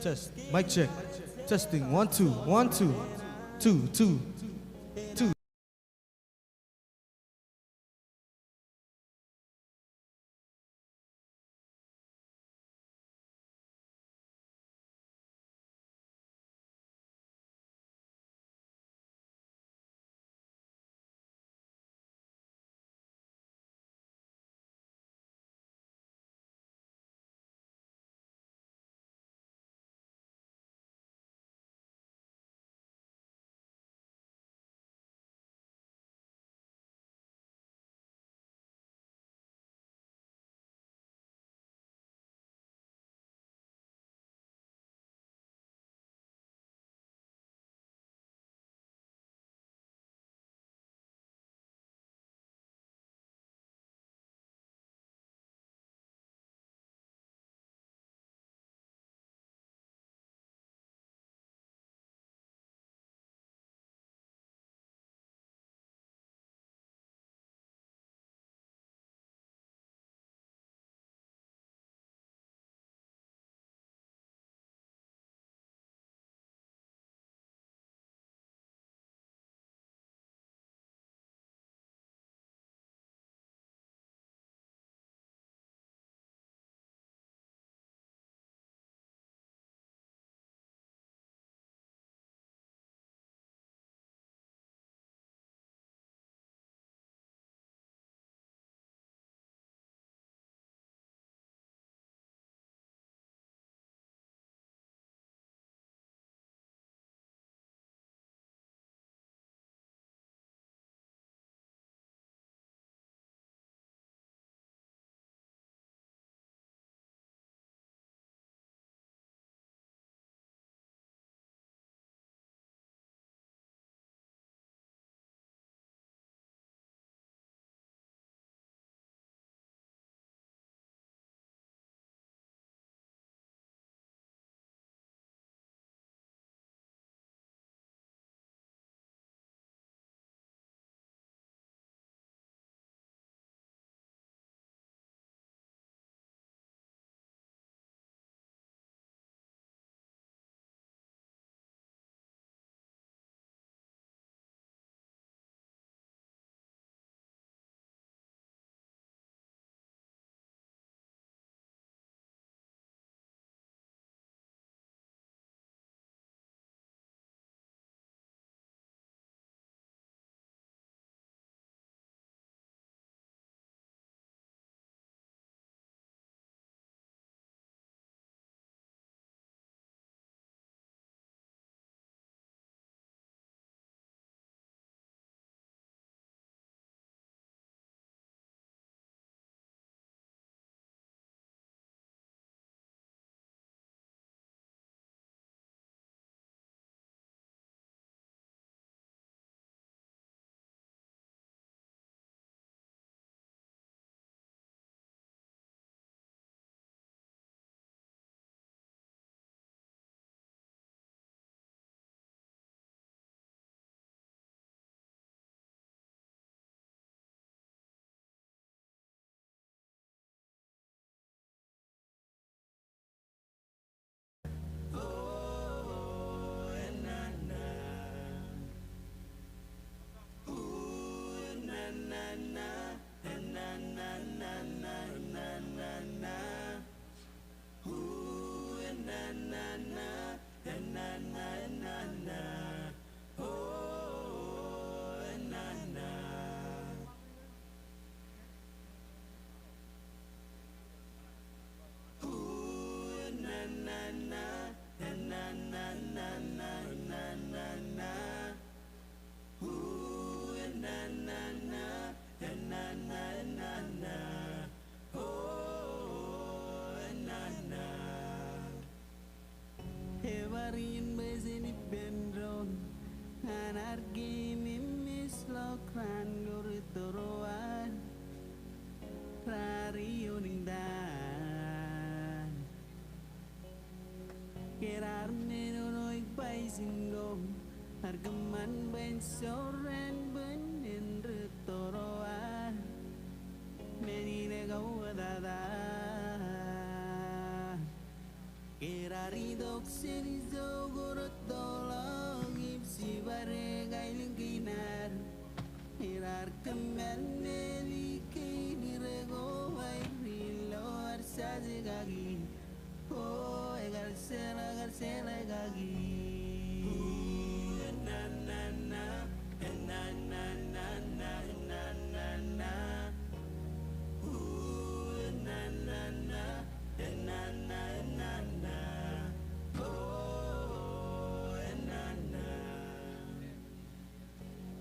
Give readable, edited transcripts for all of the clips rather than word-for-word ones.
Test. Mic check. Testing. 1 2 1 2 2 2 2.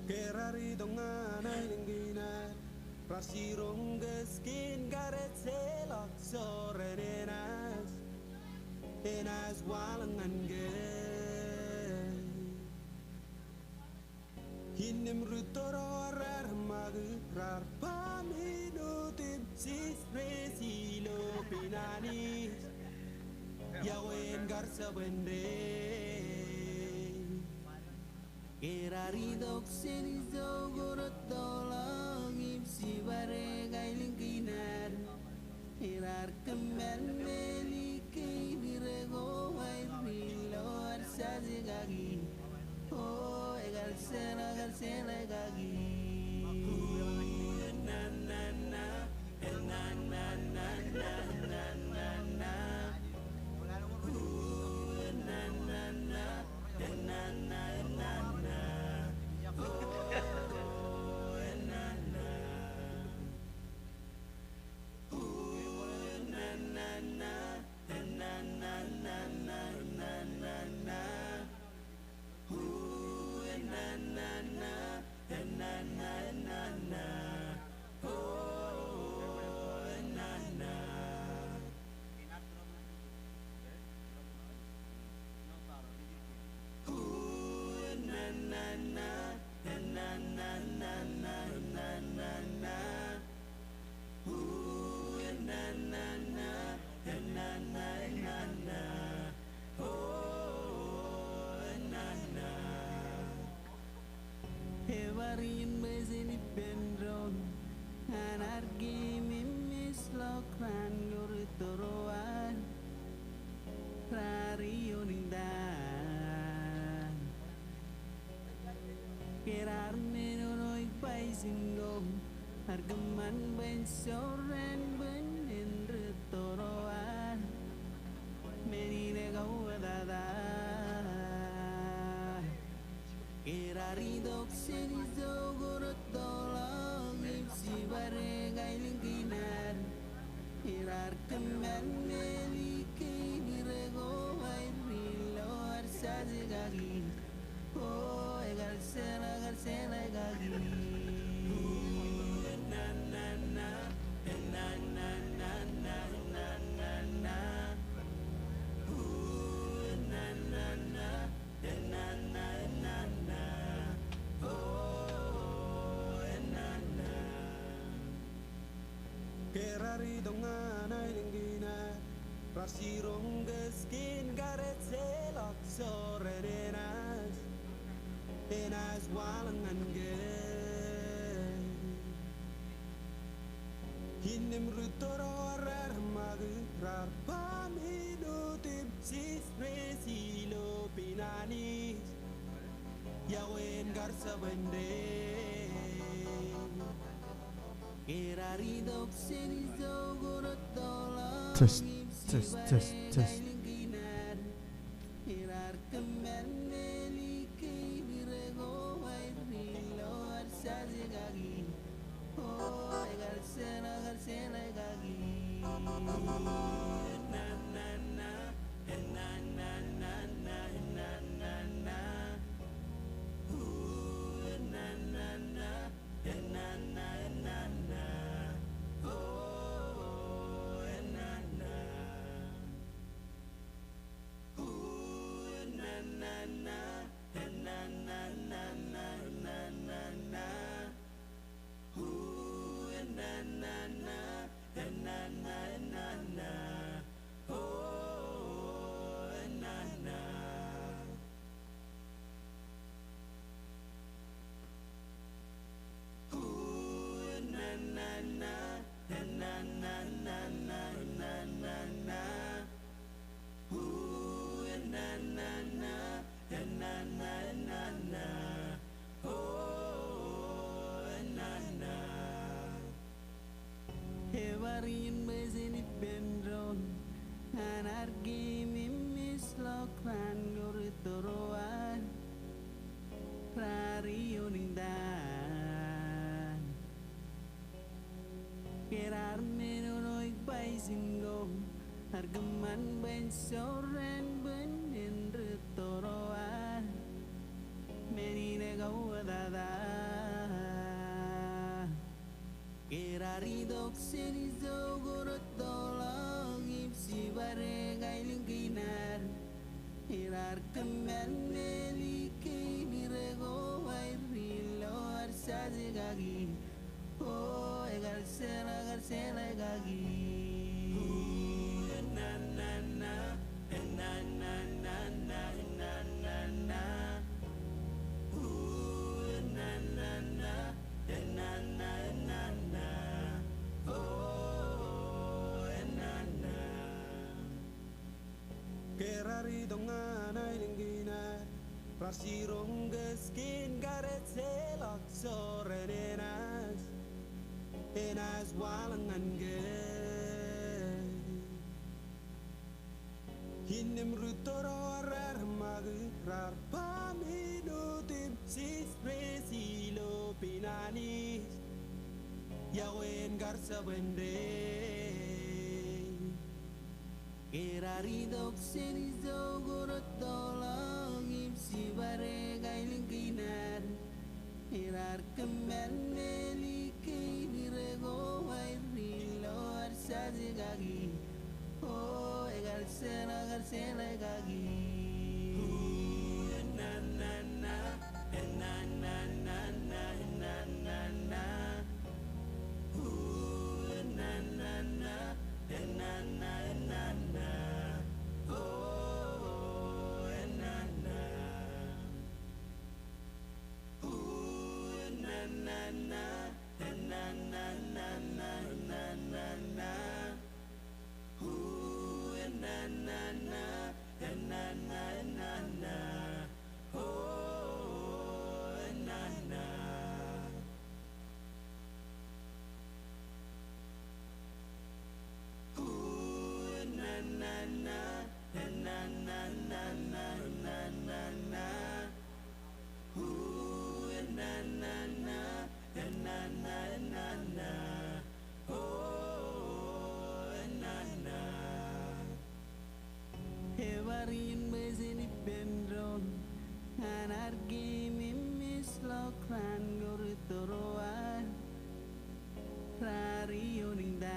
Kerari dongan ailingina Rasirong geskin garet selak sorenenas Enas walangan ge Hinim rutoro rar magrar paminutim sis resilo pinanis Yawen garsa bende Kerari dokseni zogorot dolang ipsi bare gailing kinar Hirar kembal melike dirego wai rilo arsazi gagi Oh egal sela gagi Na na na na na na na na na na Na na na na na na Hewarin bezini pendron anargi mimis lokran lurutoroan rari unindan kerar menonoi paisingom hargeman ben soren ben enretoroan menine gawadada Kerari dokseni zogorot dolang ipsi bare gailing kinar Hirar kembal melike dirego wai rilo arsazi gagi Oh egal sela gagi Na na na na na na na na na na Na na na na na na na Kerari dongan ailingina Rasirong geskin garet selak sorenenas Enas walangan ge Hinim rutoro rar magrar paminutim sis resilo pinanis Yawen garsa bende Kerari dokseni zogorot dolang Test. Hirar kembal melike dirego wai rilo arsazi gagi Oh egal sela gagi Na na na na na na na na na na na Na na na na na na na na na Argaman ben soren ben என்று toroa menine gauadada Kerarido xenizo gorotolog ipsi bare gailinginar Irar kemen melike nirego airilo arsazigagi Oh egar sela gagi na na na na na na na na na na na na na na na na na oh na na Kerari dongan ay linggina Prasirong geskin garet selak sorenenas Enas walangan ge Hinem rutoro rar magrar paminutim sis resilo pinanis Yawen garsa wende Kerarido xenizo gorotolog ipsi bare gailinginar Irar kemen melike nirego airilo arsazigagi Oh egar sela gagi na na na na na na na na na na na na na na na na na oh na na na na na na na na na na na na na na na na na na na oh na na na na na na na na na na na na na na na na na oh na na Hevarin bezini bendron anargi mimis lokran gorutoroa rari uningdan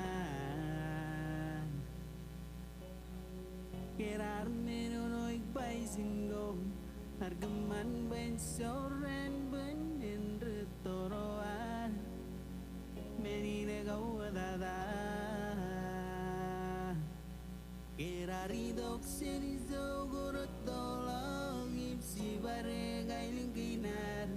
Kerar menonoik baisingo argaman ben soren ben என்று toroa menine gauadada Kerarido xenizo gorotolog ipsi bare gailinginar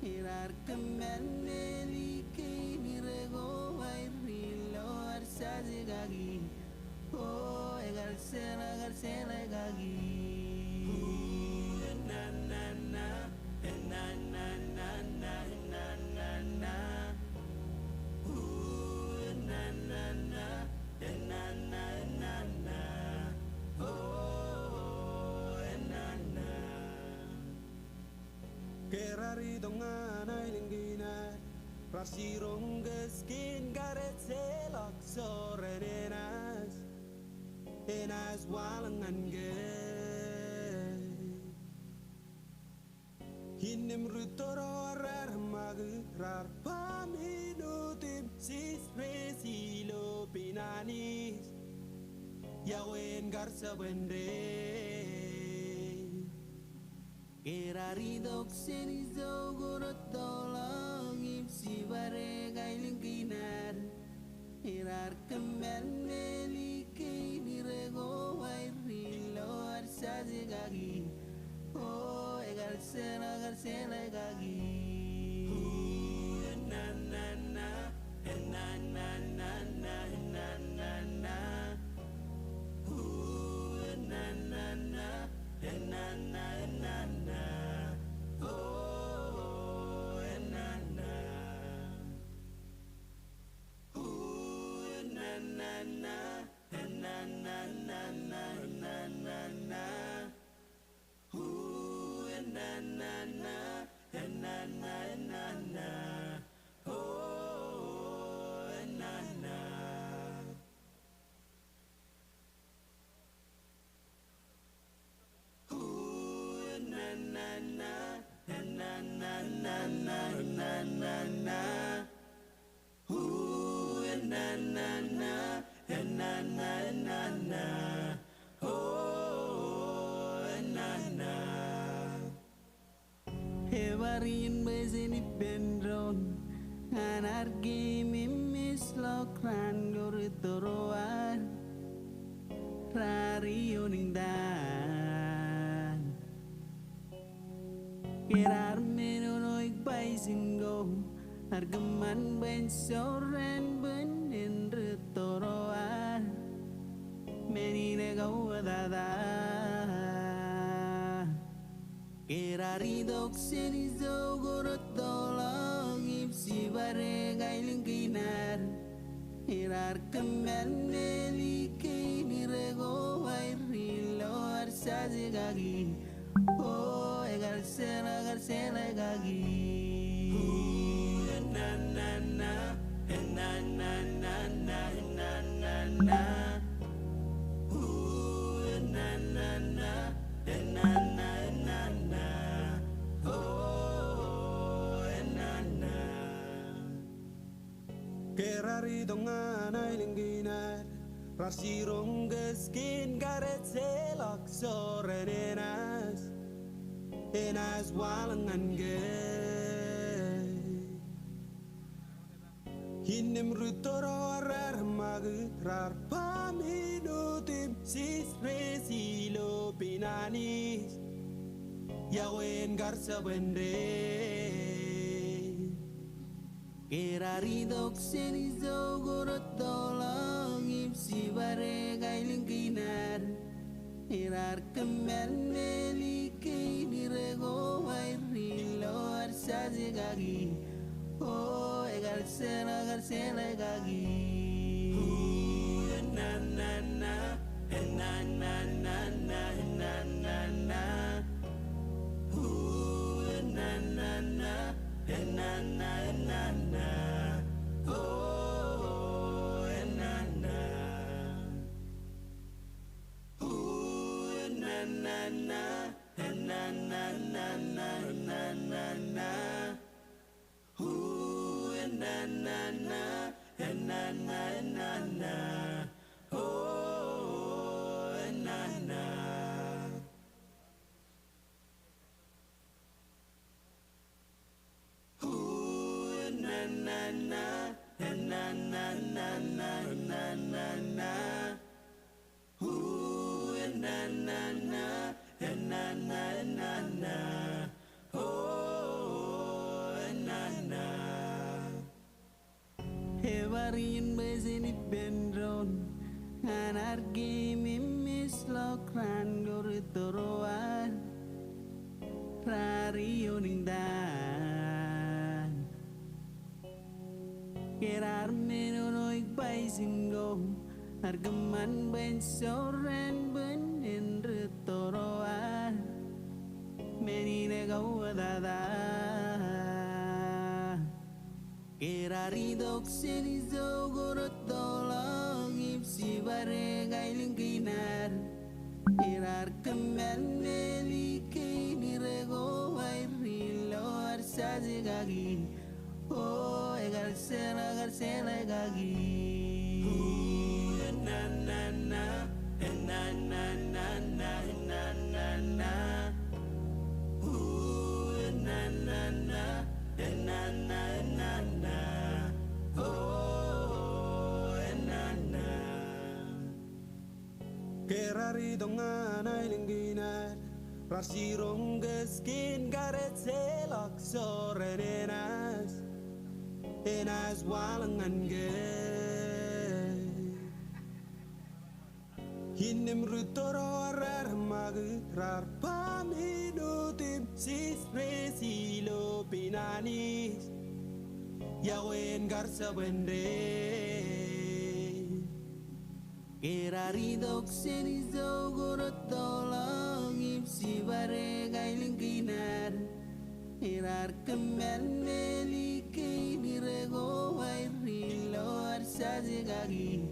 Irar kemen melike nirego airilo arsazigagi Oh egar sela gagi na na na na na na na na na na na na na na na na na oh na na Kerari dongan ay linggina Prasirong geskin garet selak sorenenas Enas walangan ge Hinem rutoro rar magrar paminutim sis resilo pinanis Yawen garsa wende Kerarido xenizo gorotolog ipsi bare gailinginar Irar kemen melike nirego airilo arsazigagi Oh egar sela gagi na na na na na na na na na na na na na na na na na oh na na na na na na na na na na na na na na na Evarin bezeni bendron anargi mimis lokran gorutoroan Rario ningdan Kerar menonoik baisingo Argaman ben soren ben enretoroan Menine gauadada Kerarido ksenizo gorotolong Ipsi bare gailingkinar Irar kemen melike nirego Airilo arsazi gagi Oh egar sela gagi Na na na na na na na na na na na na na na na na na oh na na Kerari dongan ay lingginar Rasirong geskin garet selak sorenenas Enas walangan gay Hinim rutoro arar magrar paminutim sis resilo pinanis Yawen garsa wende Kerarido ksenizo gorotolong Ipsi bare gailingkinar Irar kemen melike nirego Airilo arsazi gagi Oh egar sela gagi Na na na na na na na na na na na na na na na na na oh na na na na na na na na na na na na na na oh na na Evarin bezeni bendron anargi mimis lokran gorutoroan Rario ningdan Kerar menonoik baisingo Argaman ben soren ben enretoroan Menine gauadada Kerarido ksenizo gorotolong Ipsi bare gailingkinar Irar kemen melike nirego Airilo arsazi gagi Oh egar sela gagi Na na na na na na na na na na na na na na na na na oh na na Kerari dongan ay lingginar Rasirong geskin garet selak sorenenas Enas walangan gay Hinim rutoro arar magrar paminutim sis resilo pinanis Yawen garsa wende Kerarido ksenizo gorotolong Ipsi bare gailingkinar Irar kemen melike nirego Airilo arsazi gagi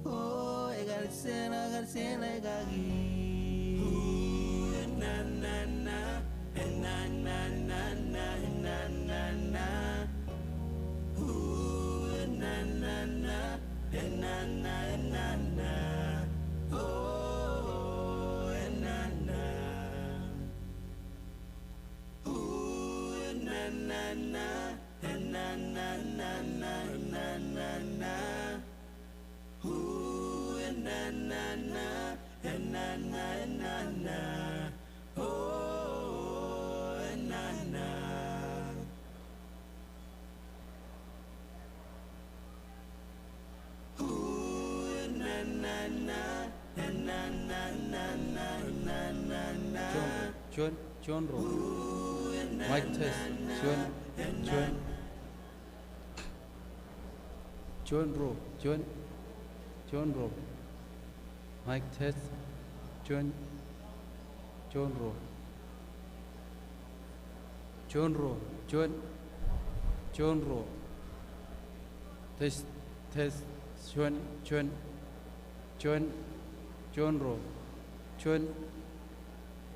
Oh egar sela gagi Na na na na na na na na na na na na na na na na na oh na na John Ro. Mic test. John Ro. John Ro. Mic test. John Ro. John Ro. John Ro. Test. John Ro.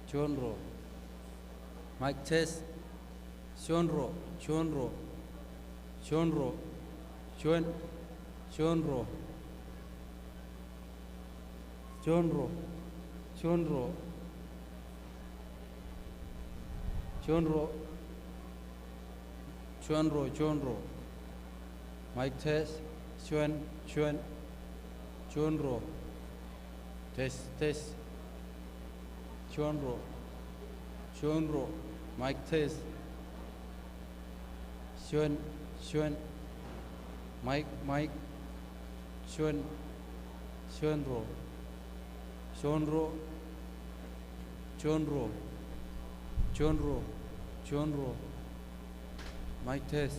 John Ro. Mic test. John Ro. John Ro. John Ro. John Ro. John Ro. John Ro. John Ro. John Ro. Mic test. John Ro. Test. John Ro. Mic test. John. Mic. John Ro. John Ro. Mic test.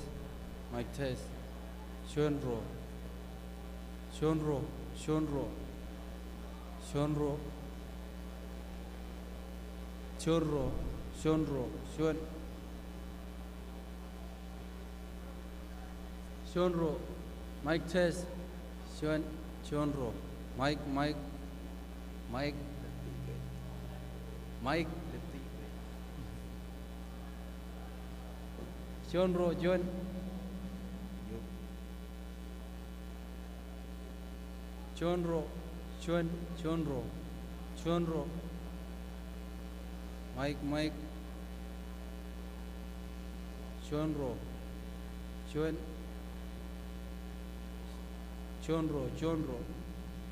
John Ro. John Ro. John Ro. John Ro. Mic test. John Ro. Mic. John Ro. John Ro. Mic. John Ro.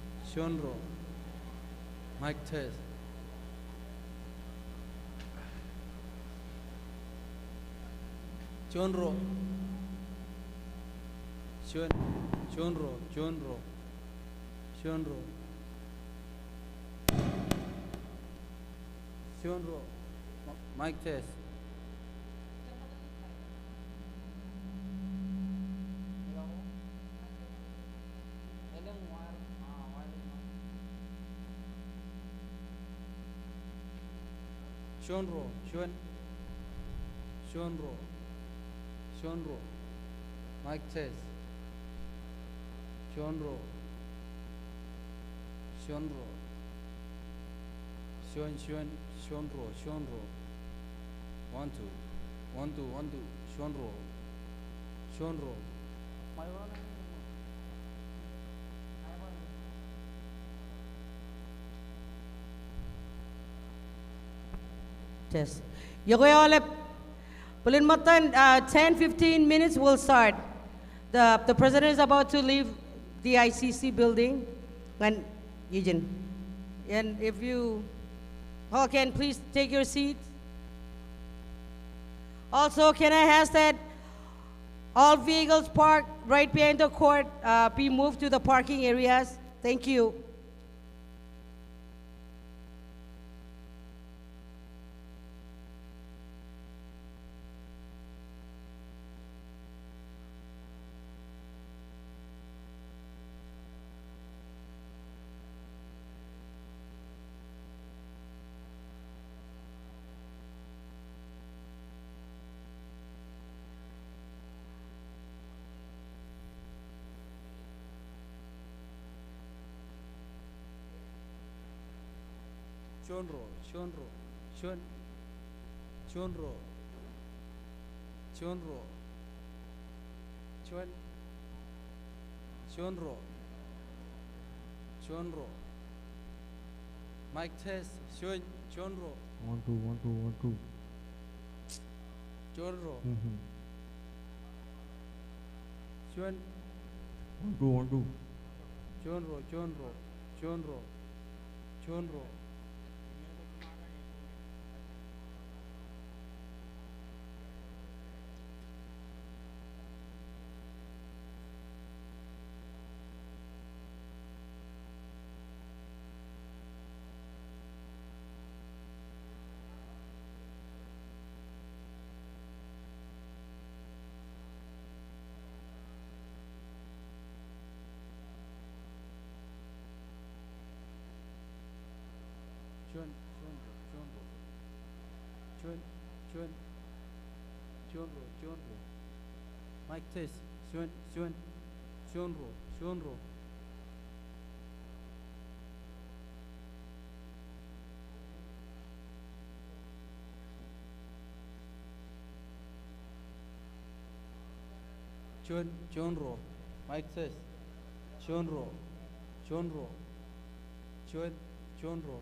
Mic test. John Ro. Mic test. John Ro. Mic test. John Ro. 1 2 John Ro. Yes. Yogoyole, Bulin Matan, 10-15 minutes will start. The president is about to leave the ICC building. And Eugene, and if you all can please take your seats. Also, can I ask that all vehicles parked right behind the court be moved to the parking areas? Thank you. John Ro. Mic test. John Ro. 1 2 1 2 1 2. John Ro. John 1 2 1 2. John Ro. Chonro, Chonro. Chon, Chonro, Chon, Chon, Chonro, Chonro. Mic test. Chonro, Chonro. Chonro. Mic test. Chonro, Chonro. Chonro. Chonro.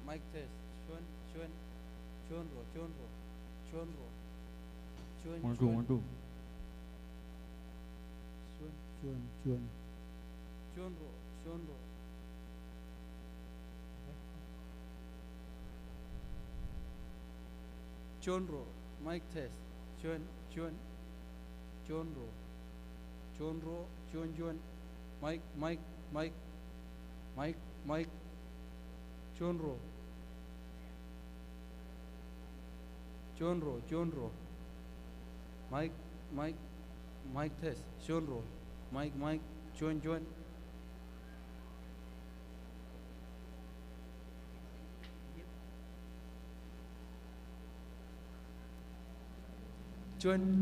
Mic test. Chonro. One, two, one, two. Chonro. Chonro. Mic test. Chonro. Mic. Chonro. Mic test. Chonro. Mic. Chon.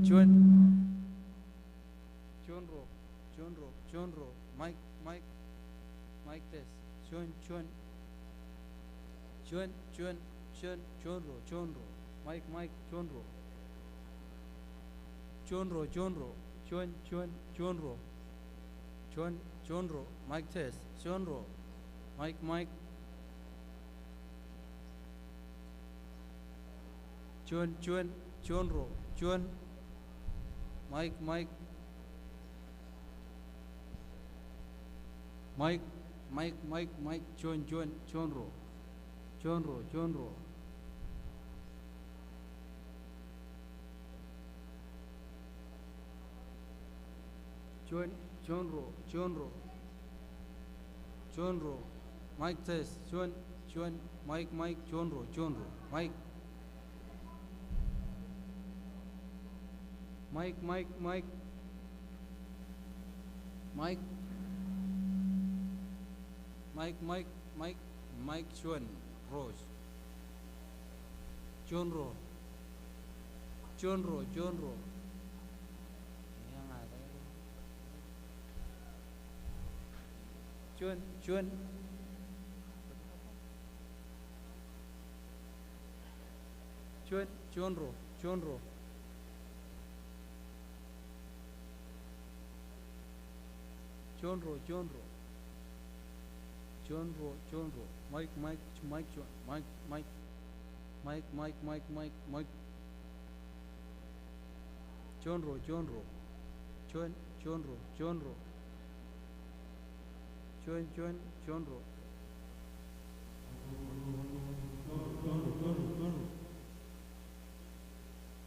Chonro. Mic test. Chonro. Mic. Chonro. Chonro. Mic test. Chonro. Mic. Chonro. Mic. Chonro. Chonro. Mic test. Mic. Chonro. Mic. Mic. Chon. Rose. Chonro. Chonro. Mic.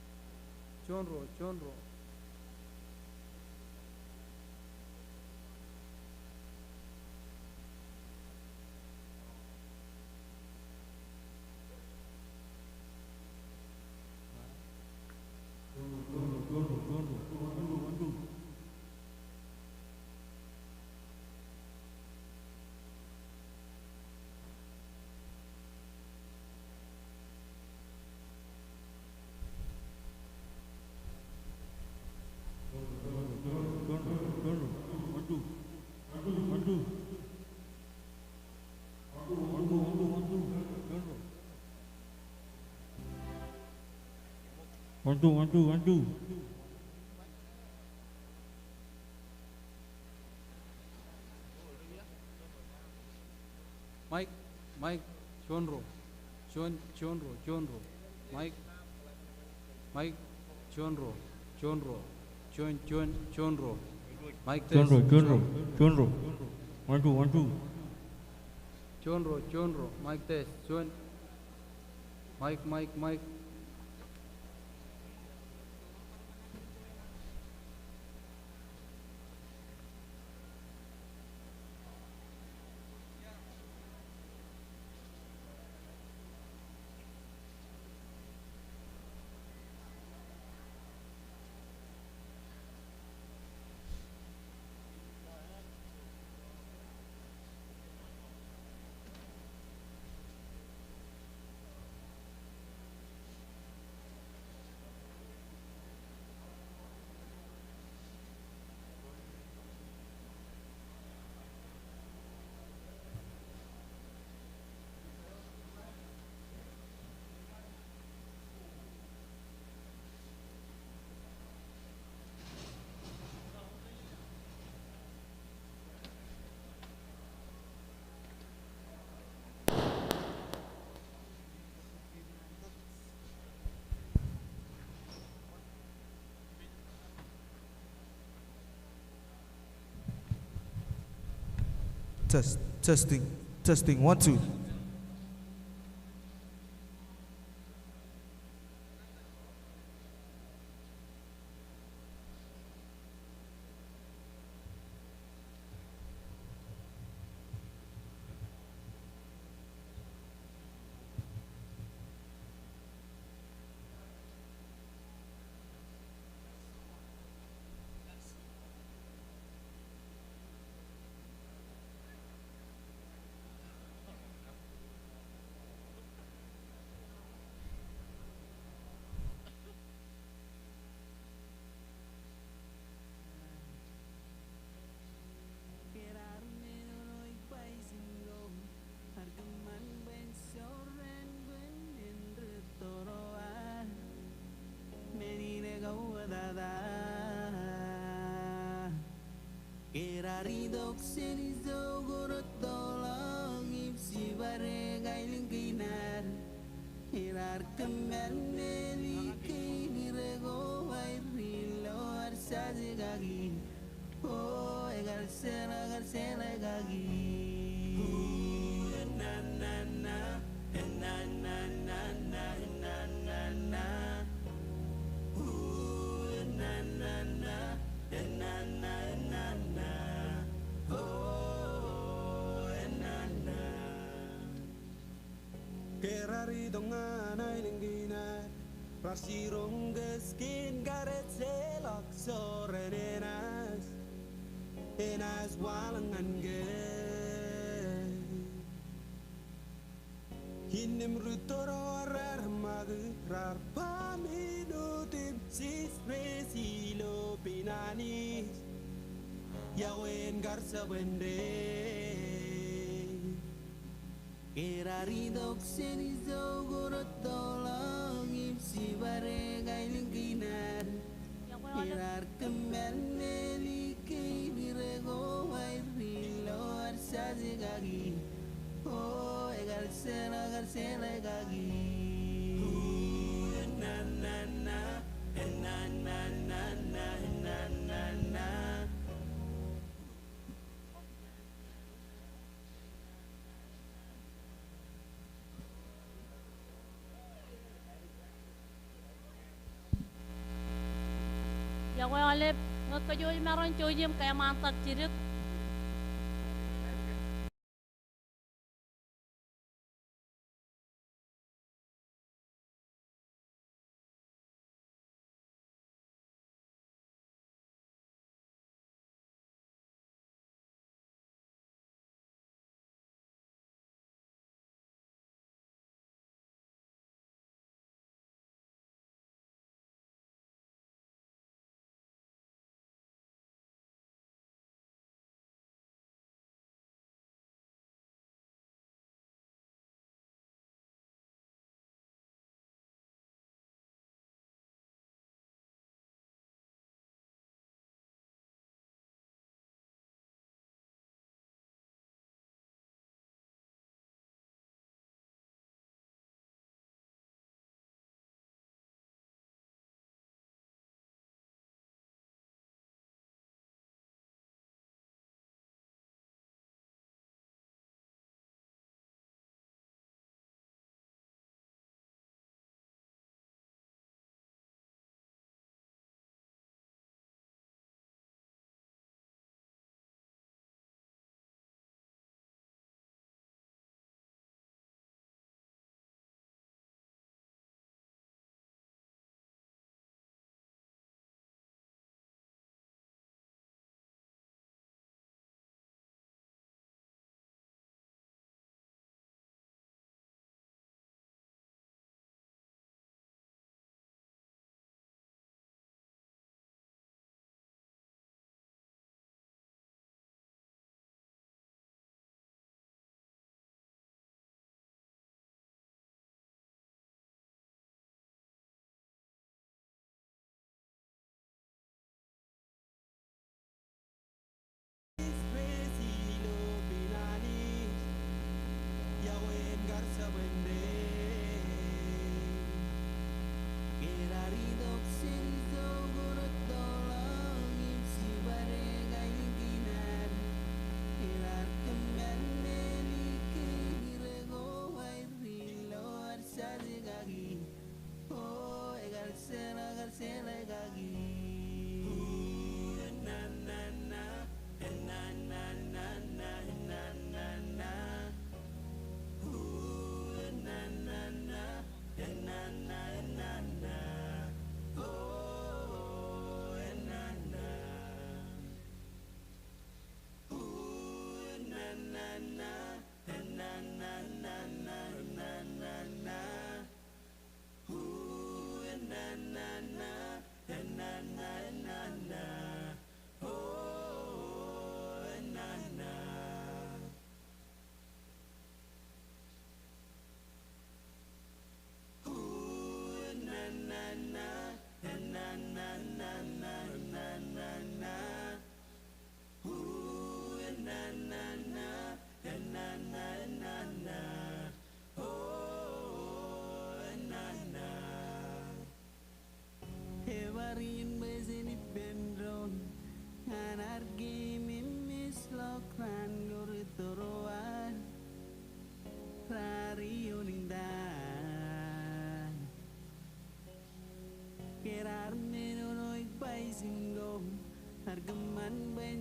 Chonro. One, two. Mic. Chonro. Mic. Chonro. John Ro. John Ro. Mike John test. Ro, John Ro, John Ro. 1 2 1 2. John Ro. Mike test. John. Mike. Testing 1 2. Ridok senizo gurut tolong ipsi bare gailing kinar hirar kembal neliki dirego wairilo arsaje gagi oh egal sera gagi na na na na na na na na na na na na na na na na na Kerari dongan ay linggina Rasirong geskin garet selok sorenenas Enas walangan ge Hinim rutoro arar magrar paminutim sis resilo pinanis Yawen garsa wende Ridok senizo gurut tolong ipsi bare gailing kinar hirar kembal neliki dirego wairilo arsaje gagi oh egal sera gagi na na na na na na na na na na Ya wale ngot ko joy meron joyem kaya mantap cirit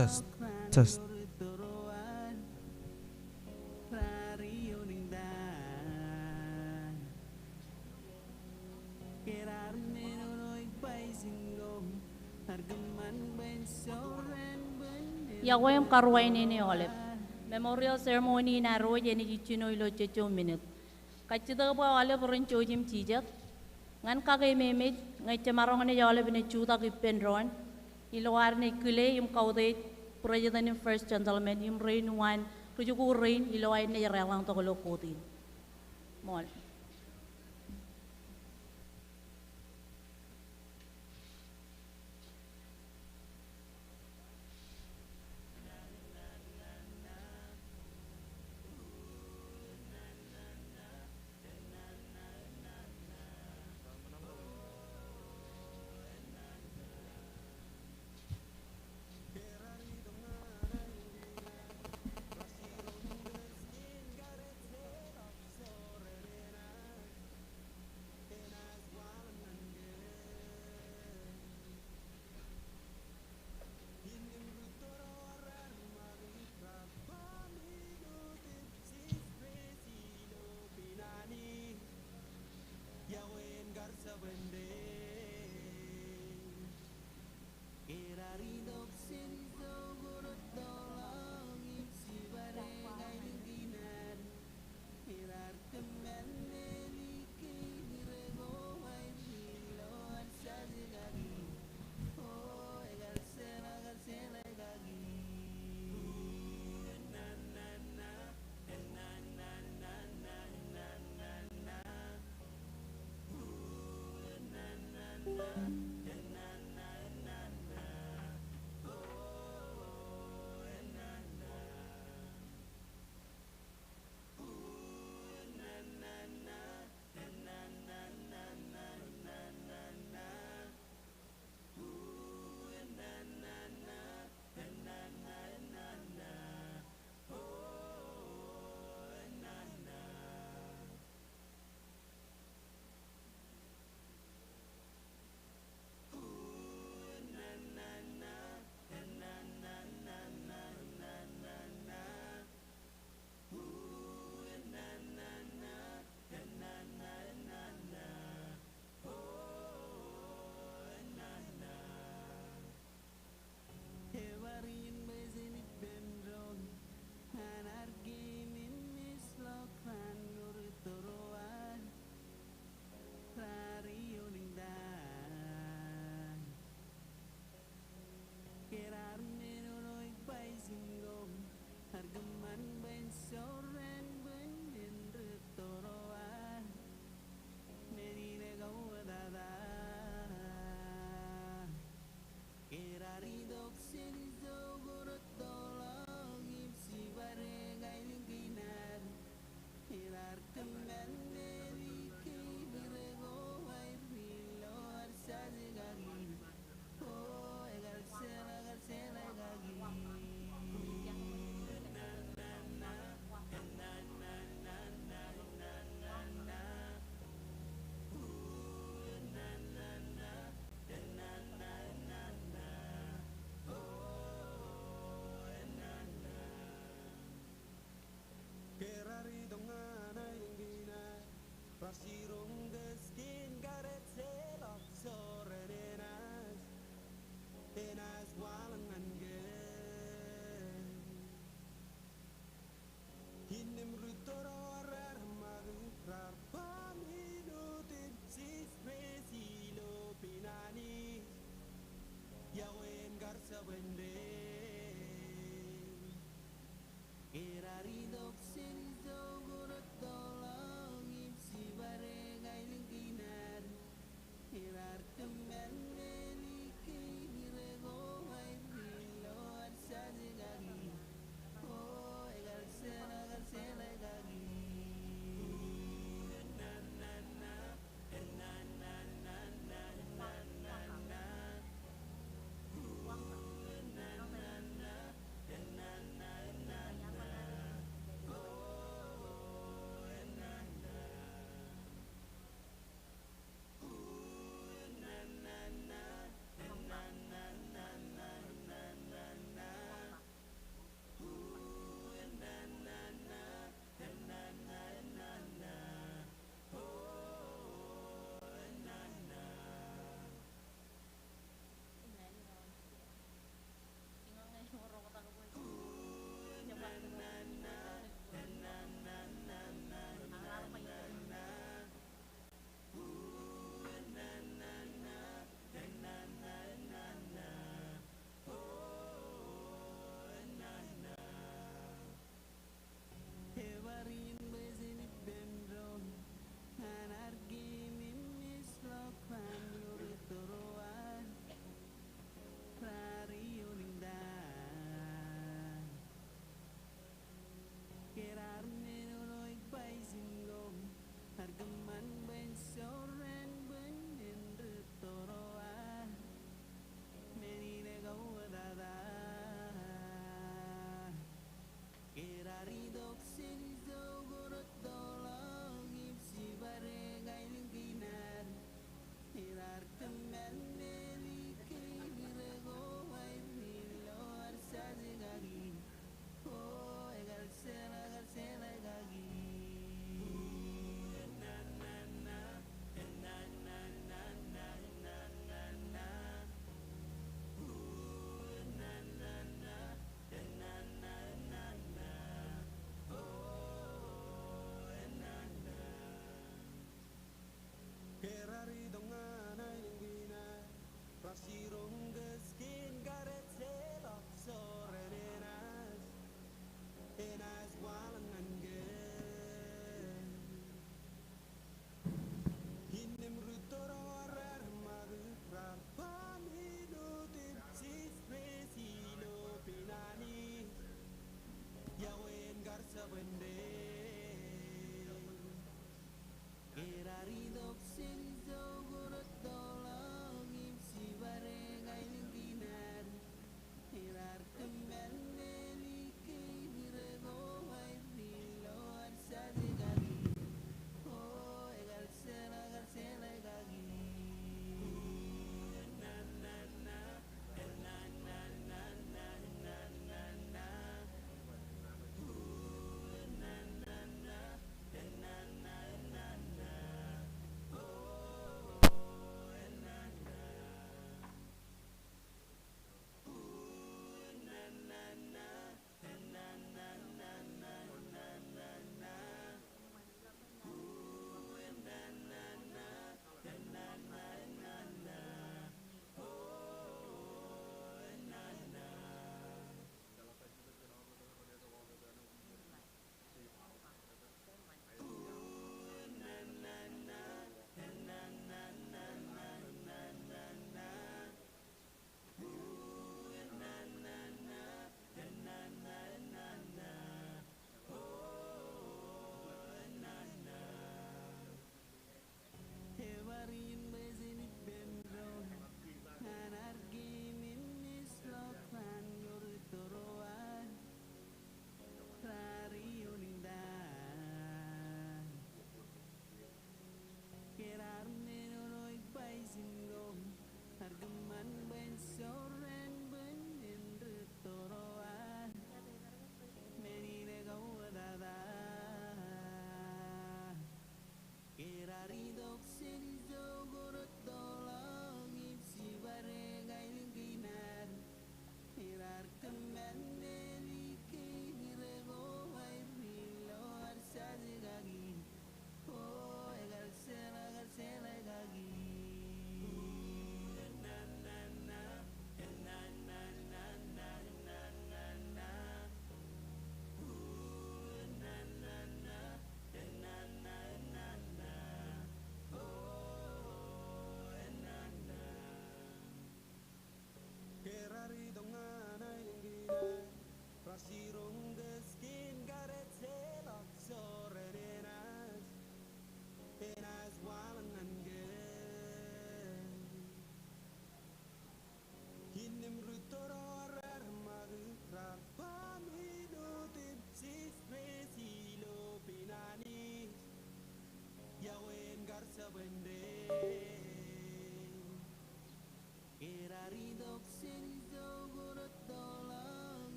test, test. Yawem karwain ini oleh memorial ceremony na roy ni kichino ilo checho minute. Kachida ba oleh perin chojim tijak. Ngan kagay memit ngai cemarong ni oleh bine chuta kipendron. Ilo arne kule yung kaude president yung first gentleman yung rain one kujuku rain ilo ay ni relang to kulo kotin. Mol.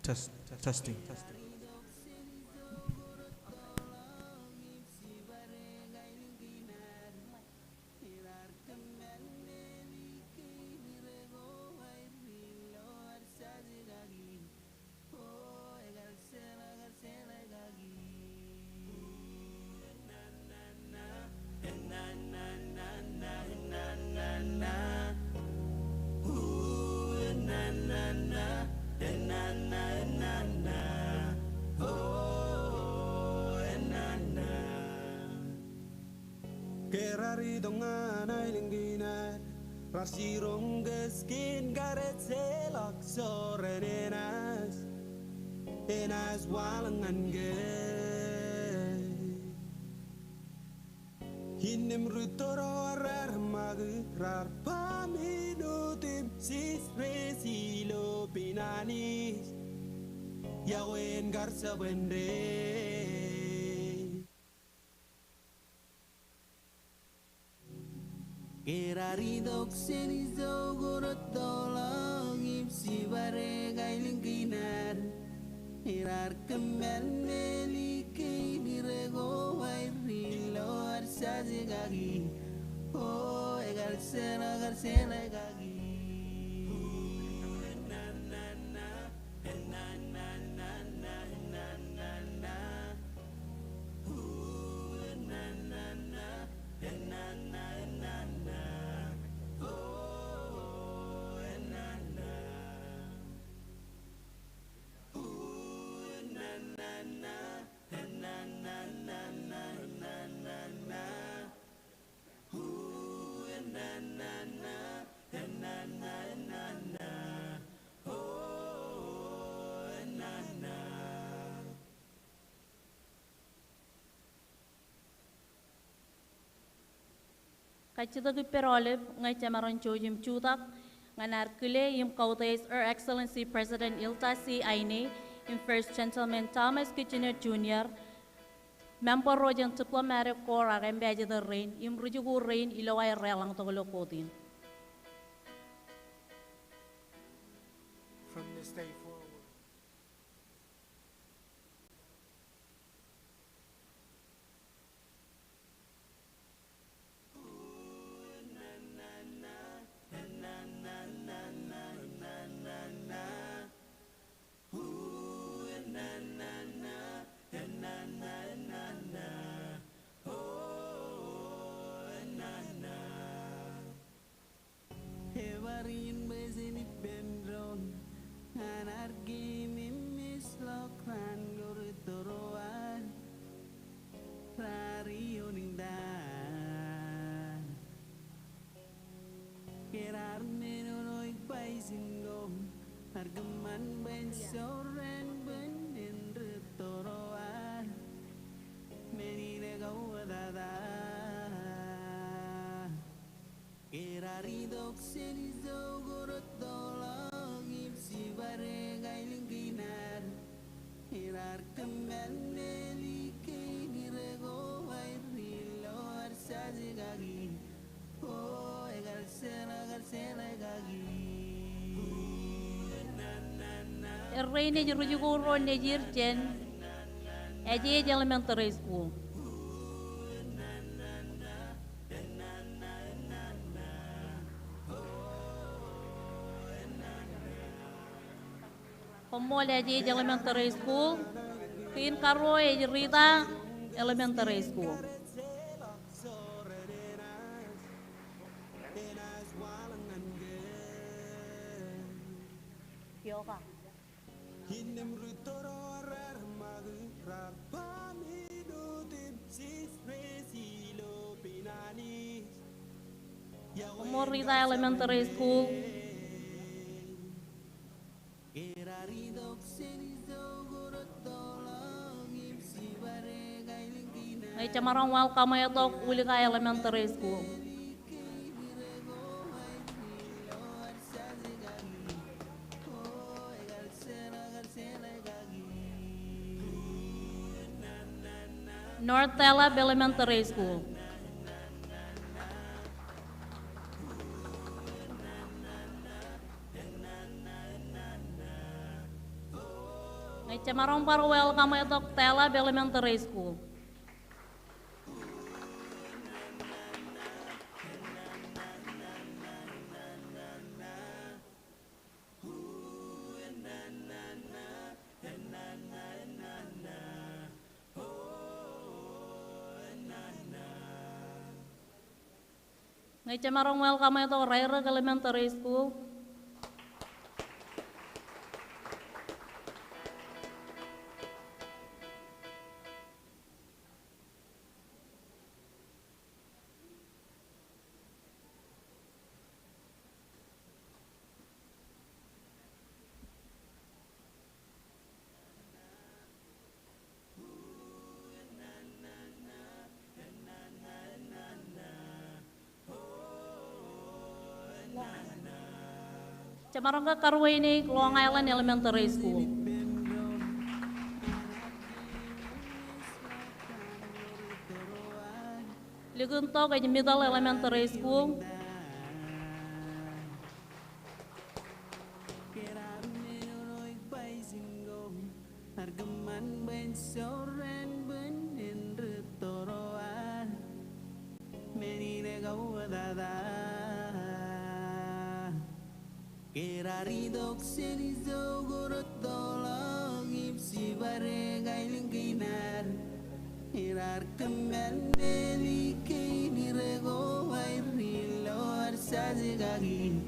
Testing. Kerari dongan ay lingginan Rasirong geskin garet selak sorenenas Enas walangan ge Hinim rutoro arar magrar Paminutim sis resilo pinanis Yawen garsa wende Keraridok senizo gorotolong ipsi bare gailingkinar Hirar kemen melike dirego wairilo arsaje gagi Oh egar sela gagi Kachida Perolib, ngay Chamaron Chojim Chudak, Nganarkule, Yim Kautais, Her Excellency President Ilta C. Aine, in First Gentleman Thomas Kitchener Jr., Member Rojan Diplomatic Corps, Rembaja the Rain, Yim Rujugu Rain, Ilawai Relang Togolo Kodin. From this day forward. Hevarin bezinit bendron Anargi mimis lokran gorutoroan Rari uningdan Kerar menonoik baisingom Argeman ben soren ben indretoroan Menine gauadada Keraridok senizo gorotolong ipsi bare gailingkinar Hirar kemen melike dirego wairilo arsaje gagi Oh egar sela gagi Erraine Rujugu Ron Nejir Jen, Age Elementary School. Pemol Age Elementary School, Queen Karoy Rita Elementary School. Yoga. Hinim rutoro arar magrar Paminutim sis resilo pinanis Pemol Rita Elementary School. Keraridok senizo gorotolong ipsi bare gailingkinar Ngay Chamarong Welcome Yatok Ulika Elementary School. North Telab Elementary School. Ngai camarong para welcome ito Tela Elementary School. Ngai camarong welcome ito Raira Elementary School. Camarong ka Karwini, Long Island Elementary School. Ligunto kay Middle Elementary School.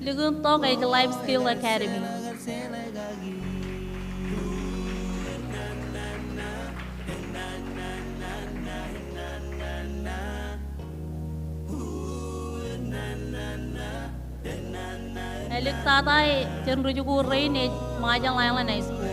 Ligunto kay Life Skill Academy. Elik tatay cenderuju kurin nih mengajang lain high school.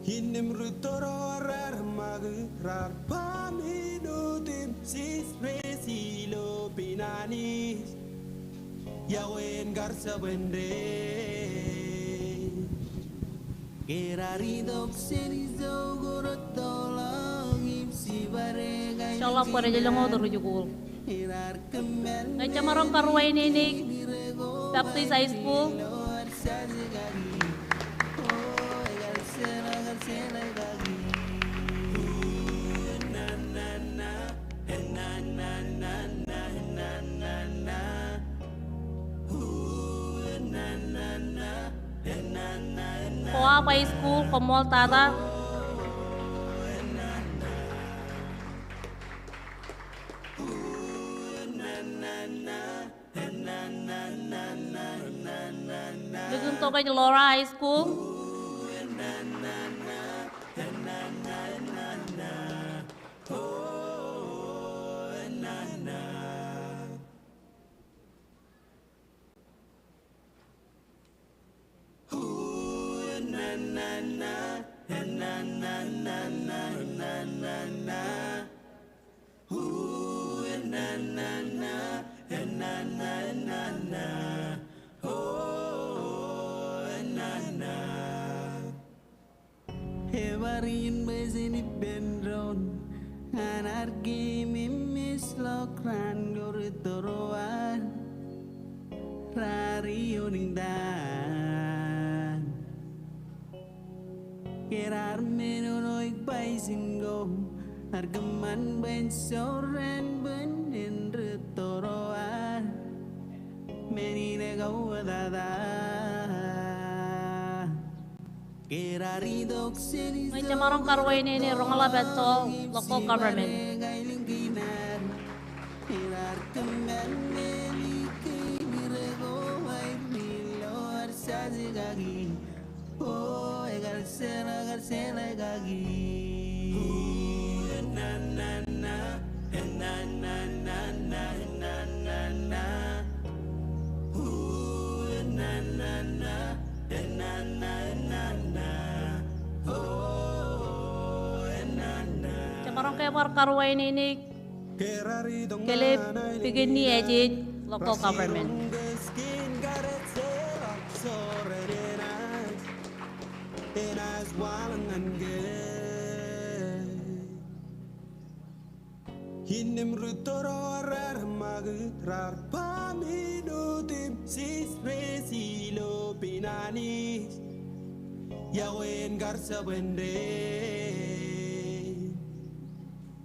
Hinem rutoro rar magu rar pamidutim sis resilo pinanis yawen garsa bende keraridok senizo gorotolong ipsi barega Insyaallah pada jalan mau terujukul. Ngai camarong Karwai ini Baptist High School. Koa High School, Komol Tata. Ligunto kay Laura High School. Hewarin bezini bendron anarki mimis lokran gorutoroan rari uningdan kerar menonoik baisingo argeman ben soren benin retoroan menine gawadada Ngai camarong Karwai ini Rongala Betul, Local Government. Camarong kepar Karwai ini kelip bikin ni aja Local Government. Nimrutoro rar magu rar pamido tim sis resilo pinanis Yawen garsa bende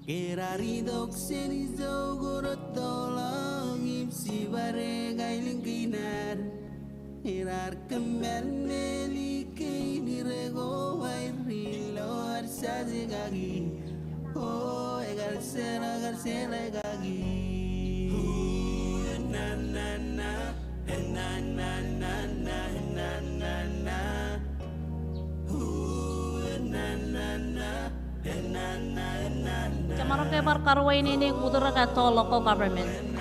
Keraridok senizo gorotolang ipsi bare gailingkinar Irar kembali ke dirego wairilo arsazi gagi Oh egar sera gagi Na na na na na na na na na na na na na na na na Camaro ke barkarway nini kudura ka to local government.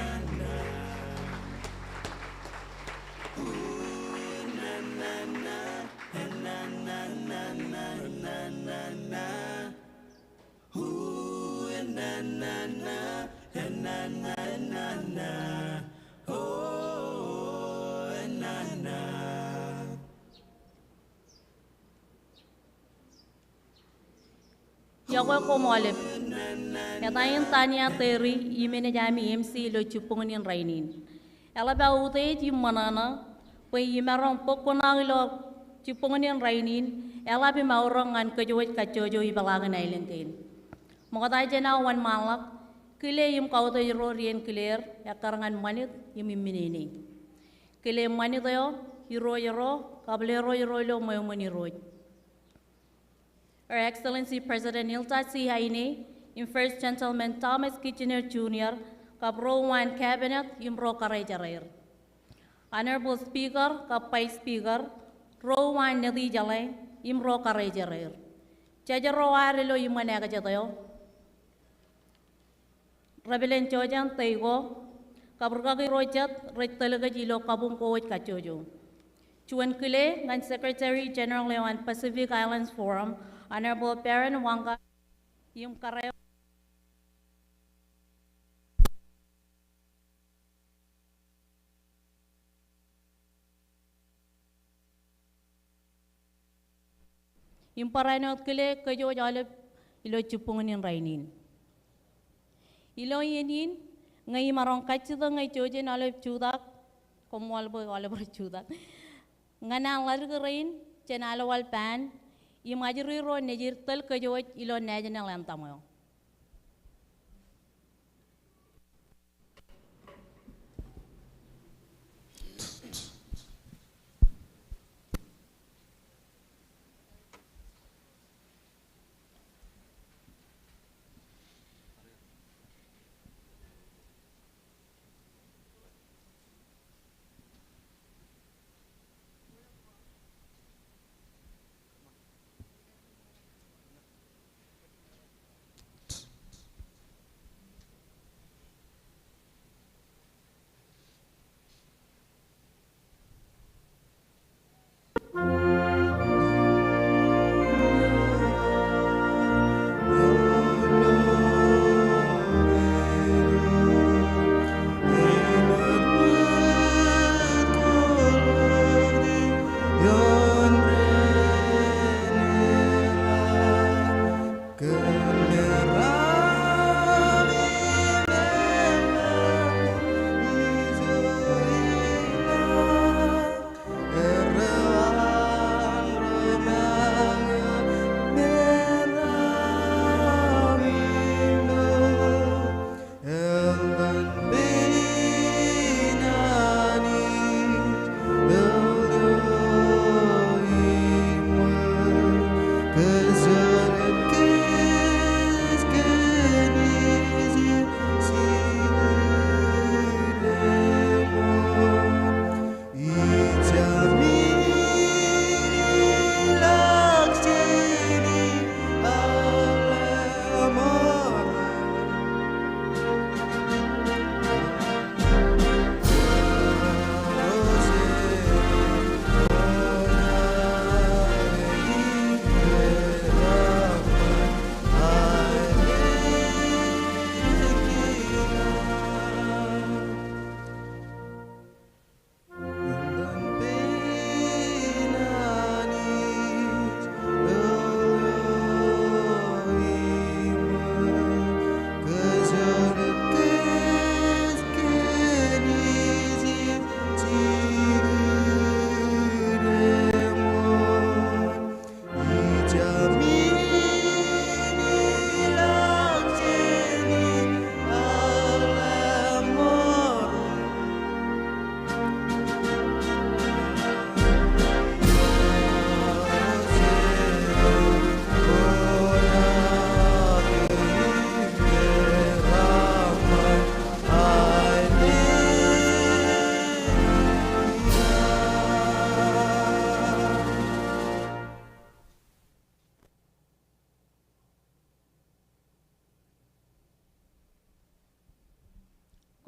Yago ko molep. Katayin tanya teri imene jami MC lo chupungunin rainin. Ela ba utay ti manana pa imarong pokona lo chupungunin rainin. Ela bi maurong an kajawit kajojo ibalangan ailentin. Makatay jena wan malak kile yum kauto yiro rien clear yakarangan manit yum iminini. Kile manit yo yiro kablero yiro lo mayumani road. Her Excellency President Nilta C. Haine, in First Gentleman Thomas Kitchener Jr., Kabro One Cabinet, Yumbro Karajarir. Honorable Speaker, Kapai Speaker, Row One Nadi Jale, Yumbro Karajarir. Chajaro Arilo Yumanega Jatayo. Rebellion Chojan Taigo, Kaburgagi Rojat, Retalaga Jilo Kabung Koit Kachojo. Chuan Kule, and Secretary General on Pacific Islands Forum, Honorable Baron Wanga, Yung Kareo. Yung paranot kile kayo jalap ilo chupungan yung rainin. Ilo yenin ngay marong kachida ngay choje nalap chudak komwalbo alabo chudak. Ngana larga rain chenalawal pan. Imajiri ro nejir tel kayo ilo national anthem yo.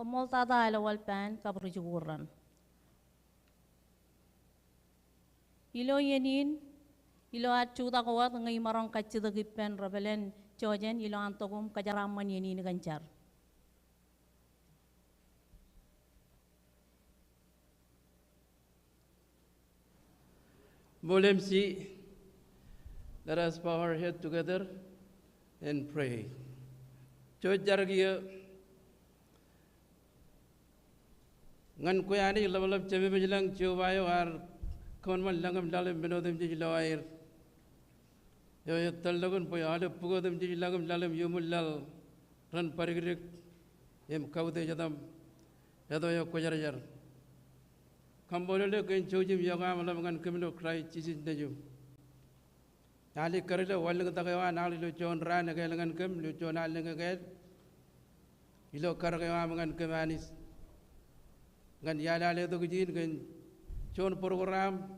Kamol tada alawal pan kabrijuguran. Ilo yenin, ilo at chuta kawat ngay marong katsidagipen rebelen chojen ilo antogum kajaraman yenin ganjar. Bolem si, let us bow our head together and pray. Choj jargiya ngan kuyani labalab cheme menjelang cobayo ar konman langam dalam benodem jadi lawair. Yo talagun poy ada pugodem jadi langam dalam yumulal ran parigrik em kaude jadam jado yo kojar. Kambolole kain chojim yoga malam ngan kemilo cry chisin dejum. Nali karila walang tagawa nali lo chon ran ngan kem lo chon nali ngan ilo kargawa ngan kemanis. Ngan yala le to gijin ngan chon program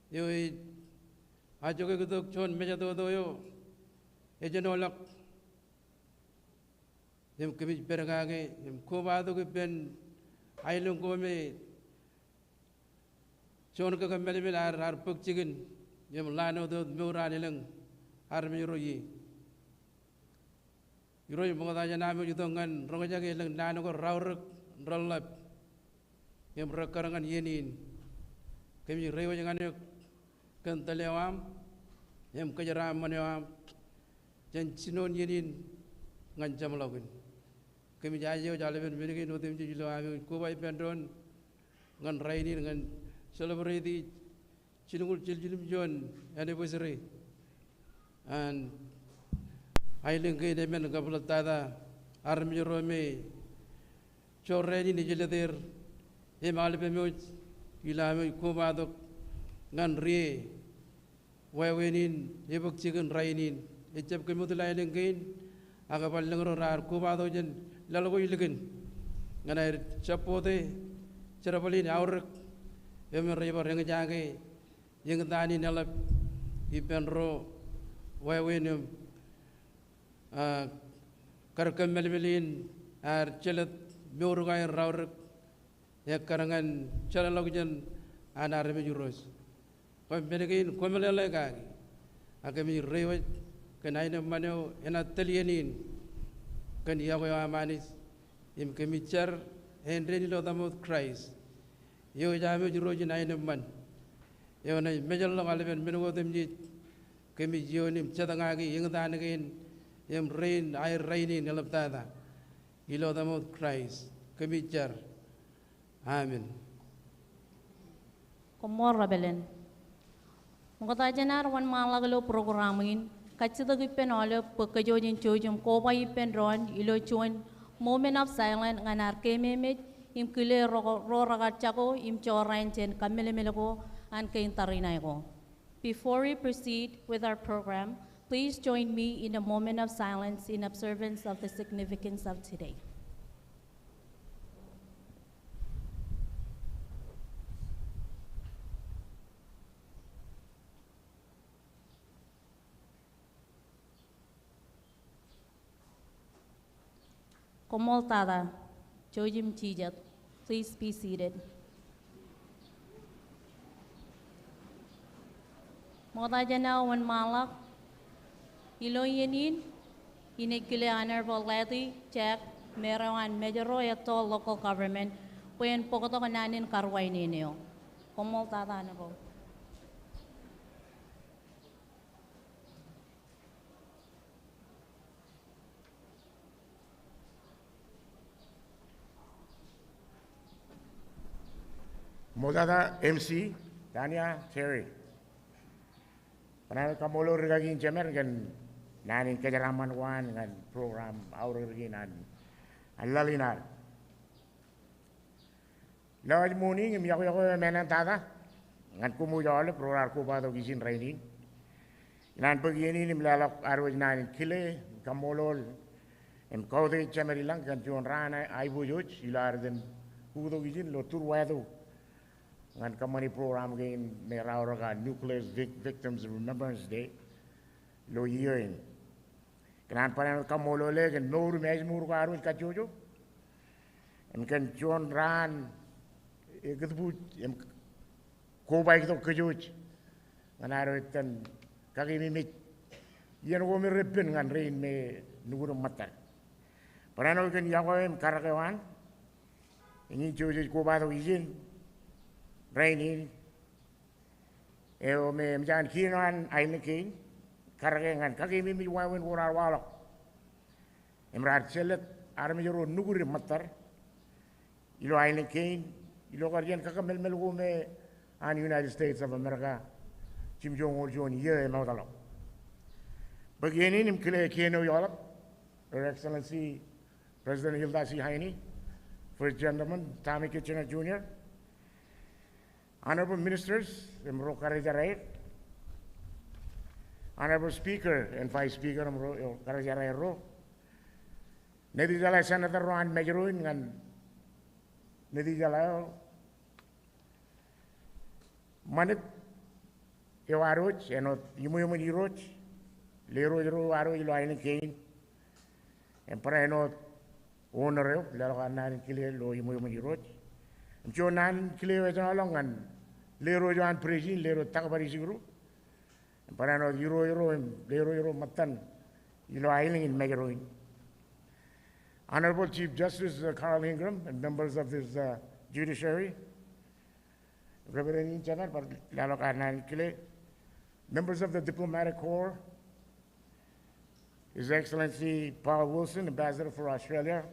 yo ajo ke to chon meja to yo ejenolak dem kemi pergage dem ko bado ke ben ailung ko me chon ka kamel mel ar puk chigen yem lano do mura nilang ar mi royi mo da jana mi jutongan rongaja ke lang nano ko rawruk rollap yem rakarangan yenin kemi rewa jangan kan talewam yem kajaram manewam jan sinon yenin ngan jam lawin kemi jajo jalaben menigi no tem jilo ami ko bay pendron ngan raini ngan celebrate the Chilum John anniversary and I link a man a couple of tada army rome chorreni nijelader emalpemut ilame kubadok ngan re wawenin ebok chicken rainin echap kemutulainen gain agapal langro rar kubado jen lalogo ilgin ngan chapote cherapalin aur Emer river yang jage yang tani nelap ipenro wawenum karkam melmelin ar celet biurugai raur ya karangan celalogjan anar mejuros pembenekin komelele kagi akami rewet kenaina maneo ena telienin kan yago amanis im kemichar henreni lo damot Christ yo jame juroji naine man yo na mejal lo alben menugo temji kemi jionim chatanga gi yeng dan gen yem rain ay raini nelaptada ilo damo Christ kemi jar amen Komor rebelen mongota jenar wan malagalo programin kachida gipen ole pekajojin chojum ko bai pen ron ilo chuan moment of silence nganar kememet im kile ro ragat chako im chorain chen kamelemelego and kain tarinay ko. Before we proceed with our program, please join me in a moment of silence in observance of the significance of today. Komol tada, Jojim Chijat, please be seated. Modajana wan malak, Iloyenin, Inekile Honorable Lady, Jack, Merawan Medjero, Yato local government, when Pokoto Kananin Karway Ninio. Komol tada nabo. Modada MC Tanya Terry. Panay kamolo rigagin jemer gan nanin kajaraman wan gan program aur rigin an lalinar. Lawaj morning mi yako menan tada ngan kumujale program ko ba do gisin rainin. Nan pagini ni mlalak arwaj nanin kile kamolol em kaude jemer ilang gan jon rana ai bujuj ilar den kudo gisin lo turwado. Ngan kamani program gain merauraga Nuclear Victims Remembrance Day lo yearin. Kenan panen kamolole gen noru mes muru karu kajojo. kan John ran ketebut ko baik to kejuj nganaro tan kaki mimit yen wo mi repen ngan rein me nugur matar parano kan yakoem karakewan ini jojo ko ba do izin reini me mjan kinan aini kin karakengan kaki mimit wawen worar walok emrar celet armi joro nugur matar ilo aini kin ilo karjan kakamel mel wo me an United States of America Kim Jong-un ye mautalo begini nim kile keno yolap Her Excellency President Hilda C. Heine, First Gentleman Tommy Kitchener Jr., Honorable Ministers, Honorable Speaker and Vice Speaker, Nedijala Senator Ron Majeruin and Nedijala Manit Ewaroch and Yumuman Roch, Lero Aro Iloine Kane, and Parano owner, Lalanan Kile, Lo Yumuman Roch, and Jonan Kile along and Lero Joan Presin, Lero Takabarizuru, and Parano Euro and Lero Matan, Ilo Island in Majeruin. Honorable Chief Justice Carl Ingram and members of his judiciary, Reverend General Lalokanan Kile, members of the diplomatic corps, His Excellency Paul Wilson, Ambassador for Australia,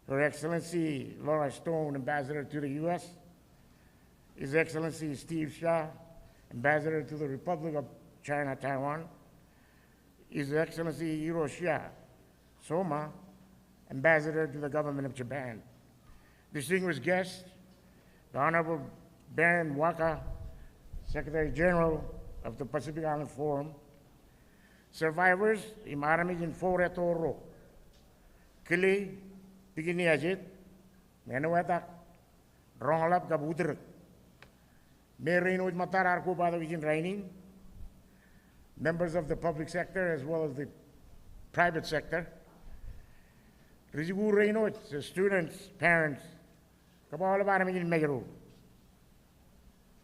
Her Excellency Laura Stone, Ambassador to the U.S., His Excellency Steve Shah, Ambassador to the Republic of China, Taiwan, His Excellency Hiroshi Soma, Ambassador to the Government of Japan. Distinguished guests, the Honorable Baron Waka, Secretary General of the Pacific Island Forum, survivors, imaramid in Fore Toro, Kili, Pigini Ajit, Menuetak, Rongalap Gabudur, Merin with Matar Arko Badovijin Raining, members of the public sector as well as the private sector, Rizigu Reino, students, parents, Kabala Baramid Megaru,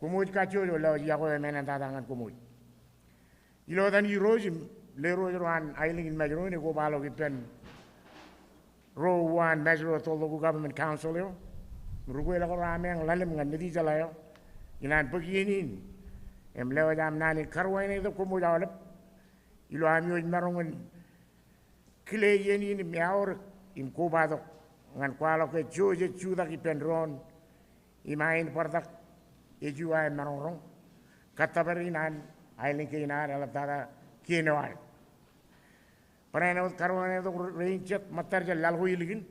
Kumuj Kacho, Yago Menantadangan Kumuj. Ilo dan Eurojim, Lero Iran Island in Majorone, go balo gipen row one measure of the local government council, Ruguela Ramang, Lalim and Nidizalayo, Inan Puginin, and Leodam Nani Carwane, the Kumudalip, Ilo Amu in Maron, Kile Yenin in Miaur, in Kobado, and Qualoke, George, Chudaki Pendron, Imain Partak, Ejua and Maron, Katabarinan. Island Kinar, Alatara, Kinoan. Parano Carone, the range of Matarja Lalhuilin,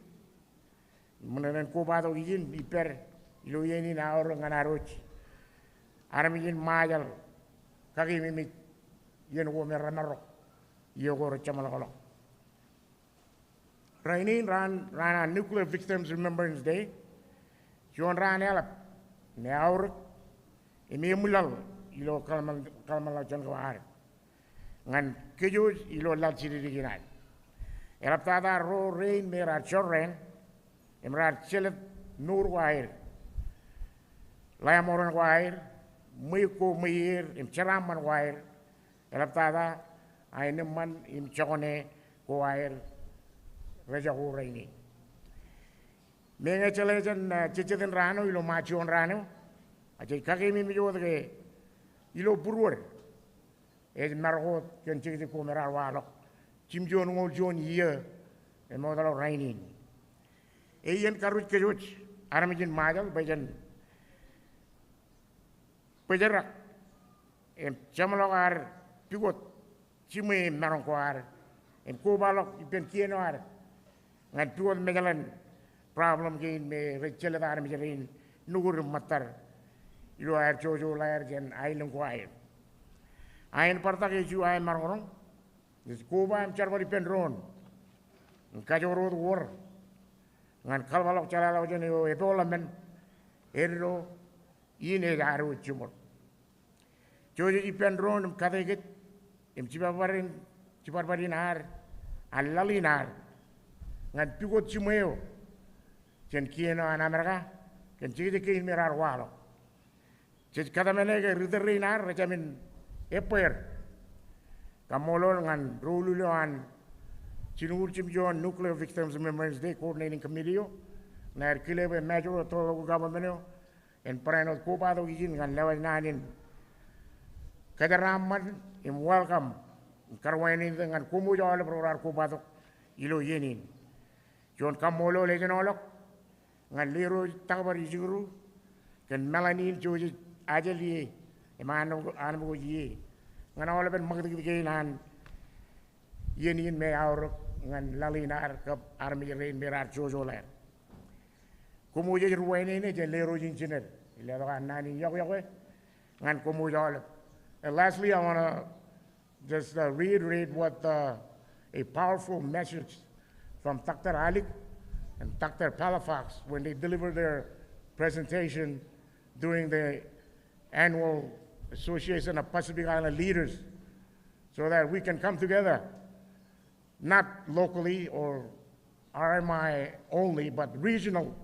Munan Kobado Yin, Piper, Luyen in our Nganaroch, Armin Mayal, Kagimi, Yenwomeramaro, Yogor Chamalolo. Rainin ran on Nuclear Victims Remembrance Day, John Ran Elap, Naur, Emimulal. Ilo kalmal jan kawar ngan kejuj ilo lat siri diginai erap tada ro rein merar chorren emrar chelet nur wair layamoran wair muiko muir em cheraman wair erap tada aineman im chone ko wair reja ho reini menga chele jan chicheten rano ilo machon rano ajai kagemi mi jodge ilo burur es margot ken chigi ko merar walo Kim Jong-un ye e modalo rainin e yen karut kejuch aramijin majal bajan pejarak em chamalogar pigot chime marongwar em ko balok ipen kienoar ngan pigot megalan problem gain me rechela aramijin nugur matar ilo air jojo lair gen island kwair ain parta ke ju ay marong dis kuba am charbari pendron kajoro war ngan kalbalok chalalo jen yo etolamen erro ine daru chumor jojo i pendron kadeget em chibarbarin ar alalinar ngan pigot chumeo chen kieno an Amerika, ken chigi kin mirar walo. Chig kata menege ritarinar rechamin eper. Kamolol ngan rululoan chinur chimjon Nuclear Victims Remembrance Day Coordinating Committee ner kilebe major to government en preno kupado gijin ngan lewan nanin. Kadaraman im welcome karwainin dengan kumu jole prorar kupado ilo yenin. Jon kamolo legenolok ngan liru takbar yiguru ken melanin joji ajeli emano anu yi ngan ole ben magdiginan yenin me aur ngan lalinar kap army rain mirar jojoler kumu je ruwaini ne je liru jinjiner ile dokan nani yok ngan kumu jole. And lastly, I want to just reiterate what a powerful message from Dr. Alik and Dr. Palafox when they delivered their presentation during the annual Association of Pacific Island Leaders, so that we can come together, not locally or RMI only, but regional.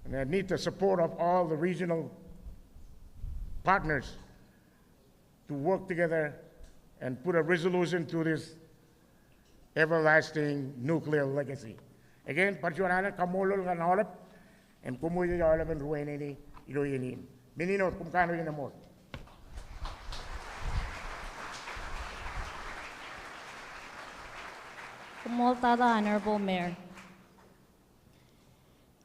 And I need the support of all the regional partners to work together and put a resolution to this everlasting nuclear legacy. Again, Parchuana, Kamolol and Olep, and Kumuya Olep and Ruenini, Iloyini. Minino, Kumkano in the Mort. Kumoltada, Honorable Mayor.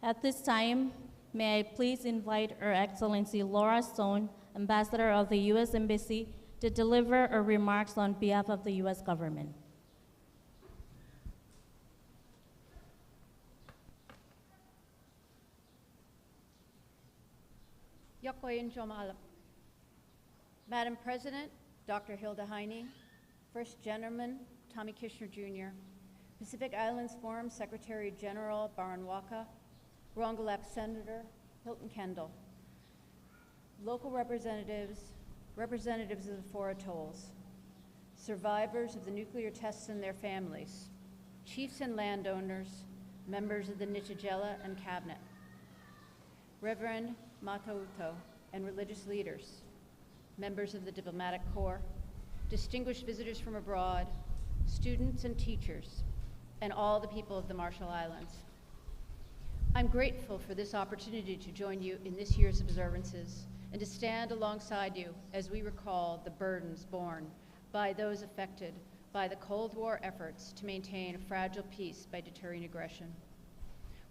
At this time, may I please invite Her Excellency Laura Stone, Ambassador of the U.S. Embassy, to deliver her remarks on behalf of the U.S. government. Madam President, Dr. Hilda Heine, First Gentleman Tommy Kishner Jr., Pacific Islands Forum Secretary General Baron Waka, Rongelap Senator Hilton Kendall, local representatives, representatives of the four atolls, survivors of the nuclear tests and their families, chiefs and landowners, members of the Nitijela and Cabinet, Reverend Matauto and religious leaders, members of the Diplomatic Corps, distinguished visitors from abroad, students and teachers, and all the people of the Marshall Islands. I'm grateful for this opportunity to join you in this year's observances and to stand alongside you as we recall the burdens borne by those affected by the Cold War efforts to maintain a fragile peace by deterring aggression.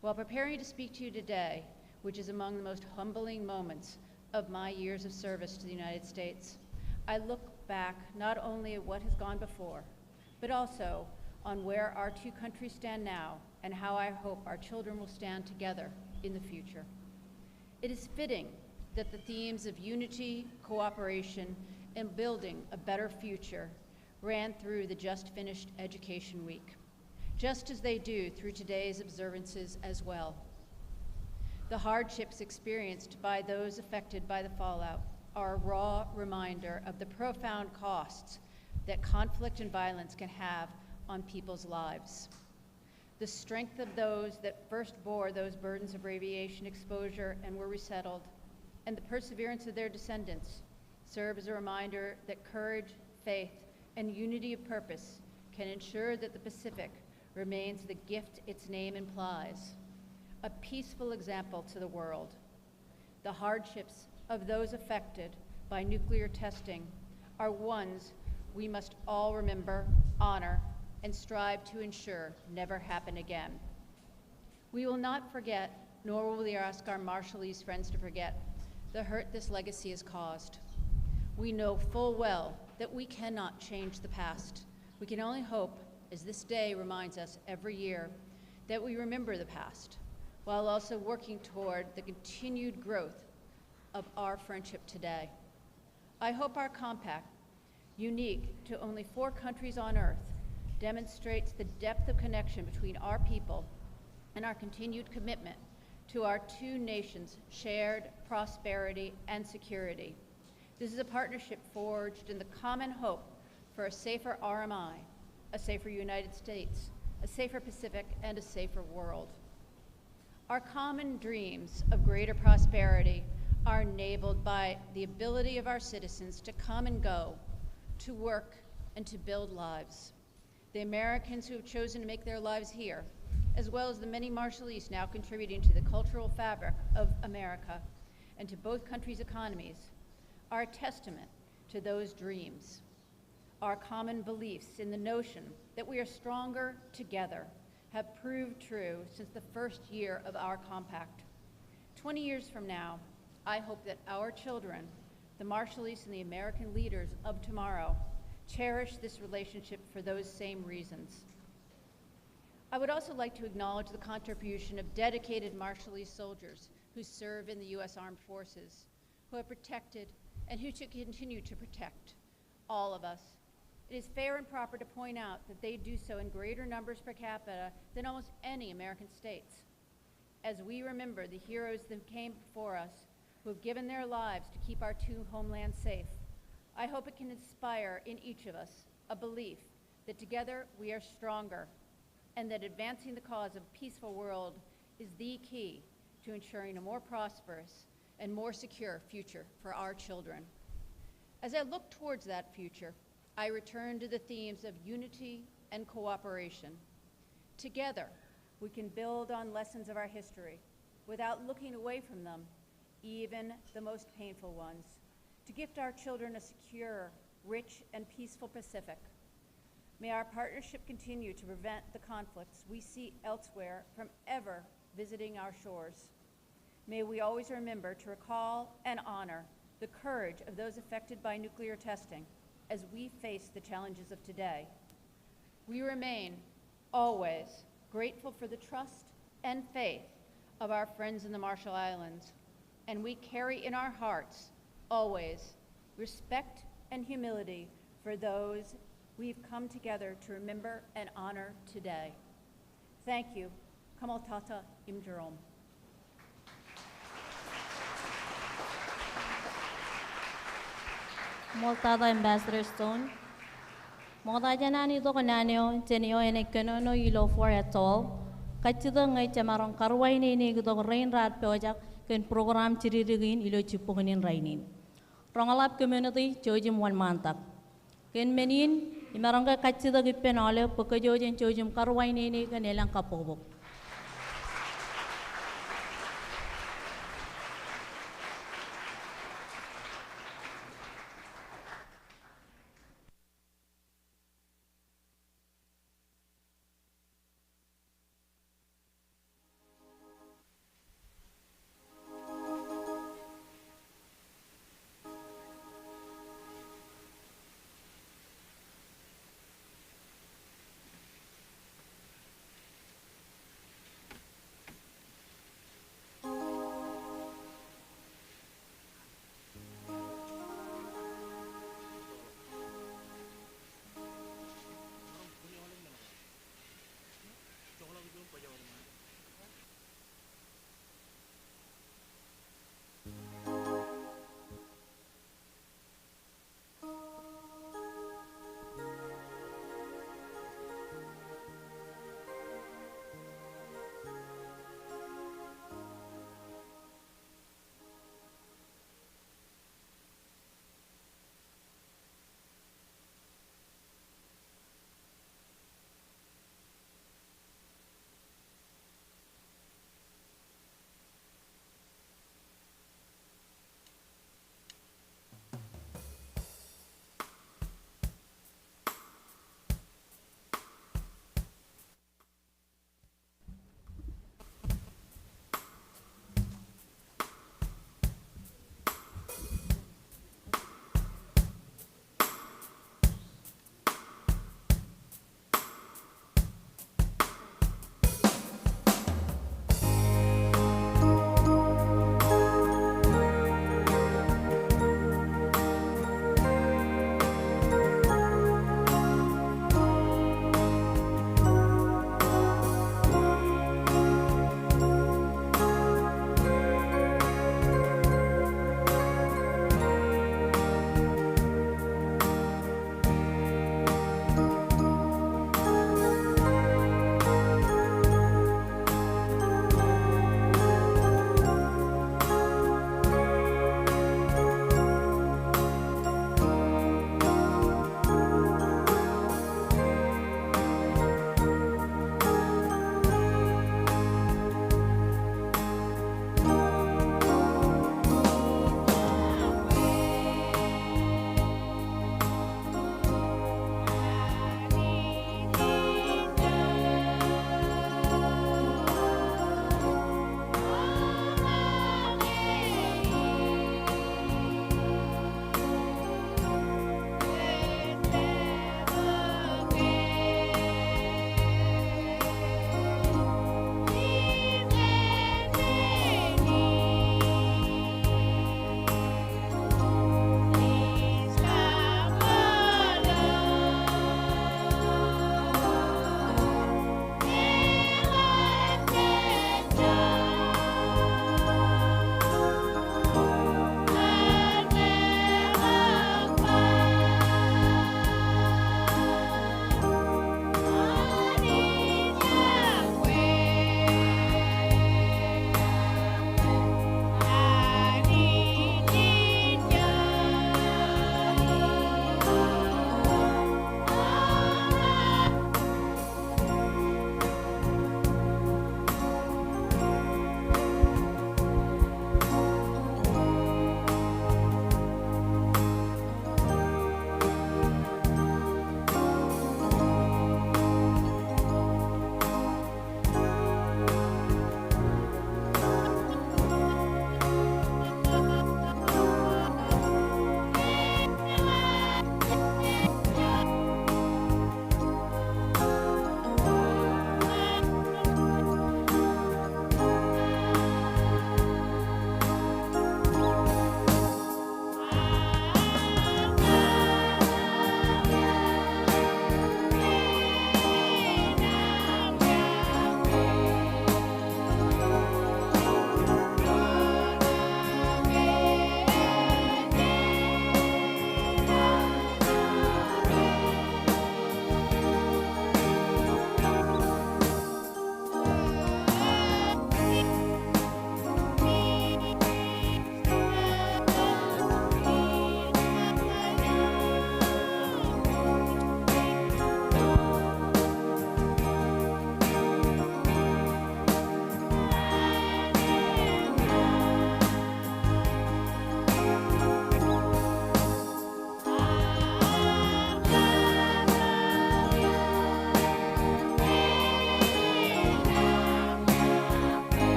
While preparing to speak to you today, which is among the most humbling moments of my years of service to the United States, I look back not only at what has gone before, but also on where our two countries stand now and how I hope our children will stand together in the future. It is fitting that the themes of unity, cooperation, and building a better future ran through the just finished Education Week, just as they do through today's observances as well. The hardships experienced by those affected by the fallout are a raw reminder of the profound costs that conflict and violence can have on people's lives. The strength of those that first bore those burdens of radiation exposure and were resettled, and the perseverance of their descendants serve as a reminder that courage, faith, and unity of purpose can ensure that the Pacific remains the gift its name implies, a peaceful example to the world. The hardships of those affected by nuclear testing are ones we must all remember, honor, and strive to ensure never happen again. We will not forget, nor will we ask our Marshallese friends to forget, the hurt this legacy has caused. We know full well that we cannot change the past. We can only hope, as this day reminds us every year, that we remember the past, while also working toward the continued growth of our friendship today. I hope our compact, unique to only 4 countries on Earth, demonstrates the depth of connection between our people and our continued commitment to our 2 nations' shared prosperity and security. This is a partnership forged in the common hope for a safer RMI, a safer United States, a safer Pacific, and a safer world. Our common dreams of greater prosperity are enabled by the ability of our citizens to come and go, to work, and to build lives. The Americans who have chosen to make their lives here, as well as the many Marshallese now contributing to the cultural fabric of America and to both countries' economies, are a testament to those dreams. Our common beliefs in the notion that we are stronger together have proved true since the first year of our compact. 20 years from now, I hope that our children, the Marshallese and the American leaders of tomorrow, cherish this relationship for those same reasons. I would also like to acknowledge the contribution of dedicated Marshallese soldiers who serve in the U.S. Armed Forces, who have protected and who should continue to protect all of us. It is fair and proper to point out that they do so in greater numbers per capita than almost any American states. As we remember the heroes that came before us, who have given their lives to keep our two homelands safe, I hope it can inspire in each of us a belief that together we are stronger, and that advancing the cause of a peaceful world is the key to ensuring a more prosperous and more secure future for our children. As I look towards that future, I return to the themes of unity and cooperation. Together, we can build on lessons of our history without looking away from them, even the most painful ones, to gift our children a secure, rich, and peaceful Pacific. May our partnership continue to prevent the conflicts we see elsewhere from ever visiting our shores. May we always remember to recall and honor the courage of those affected by nuclear testing as we face the challenges of today. We remain always grateful for the trust and faith of our friends in the Marshall Islands, and we carry in our hearts always respect and humility for those we've come together to remember and honor today. Thank you. Kamal Tata Im Jerome. Moltada Ambassador Stone. Moldajanani to Kananio, Tenio and Ekanono Yilo for at all. Kachida ngay chamarong karway ni gudong rain rat project can program chiririgin ilo chipunin rainin. Rongalap community chojim one mantak. Ken menin imaranga kachida gipenole pokajojin chojim karway ni kanelang kapobok.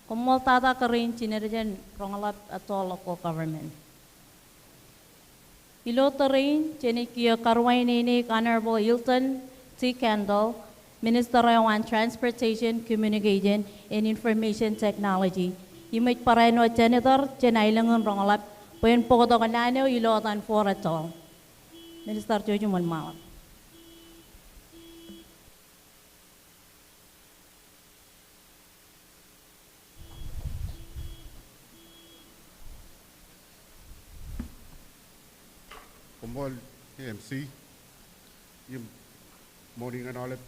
Kumol tata karin chinerijan rongalap atol local government. Ilo tarin chenikia karway nene Honorable Hilton T. Kendall, Minister on Transportation, Communication, and Information Technology. Image pareno janitor chenailangan rongalap poin pokotokanano ilotan for atol. Minister Jojo Malmalap. Kumol MC, yung morning and olive,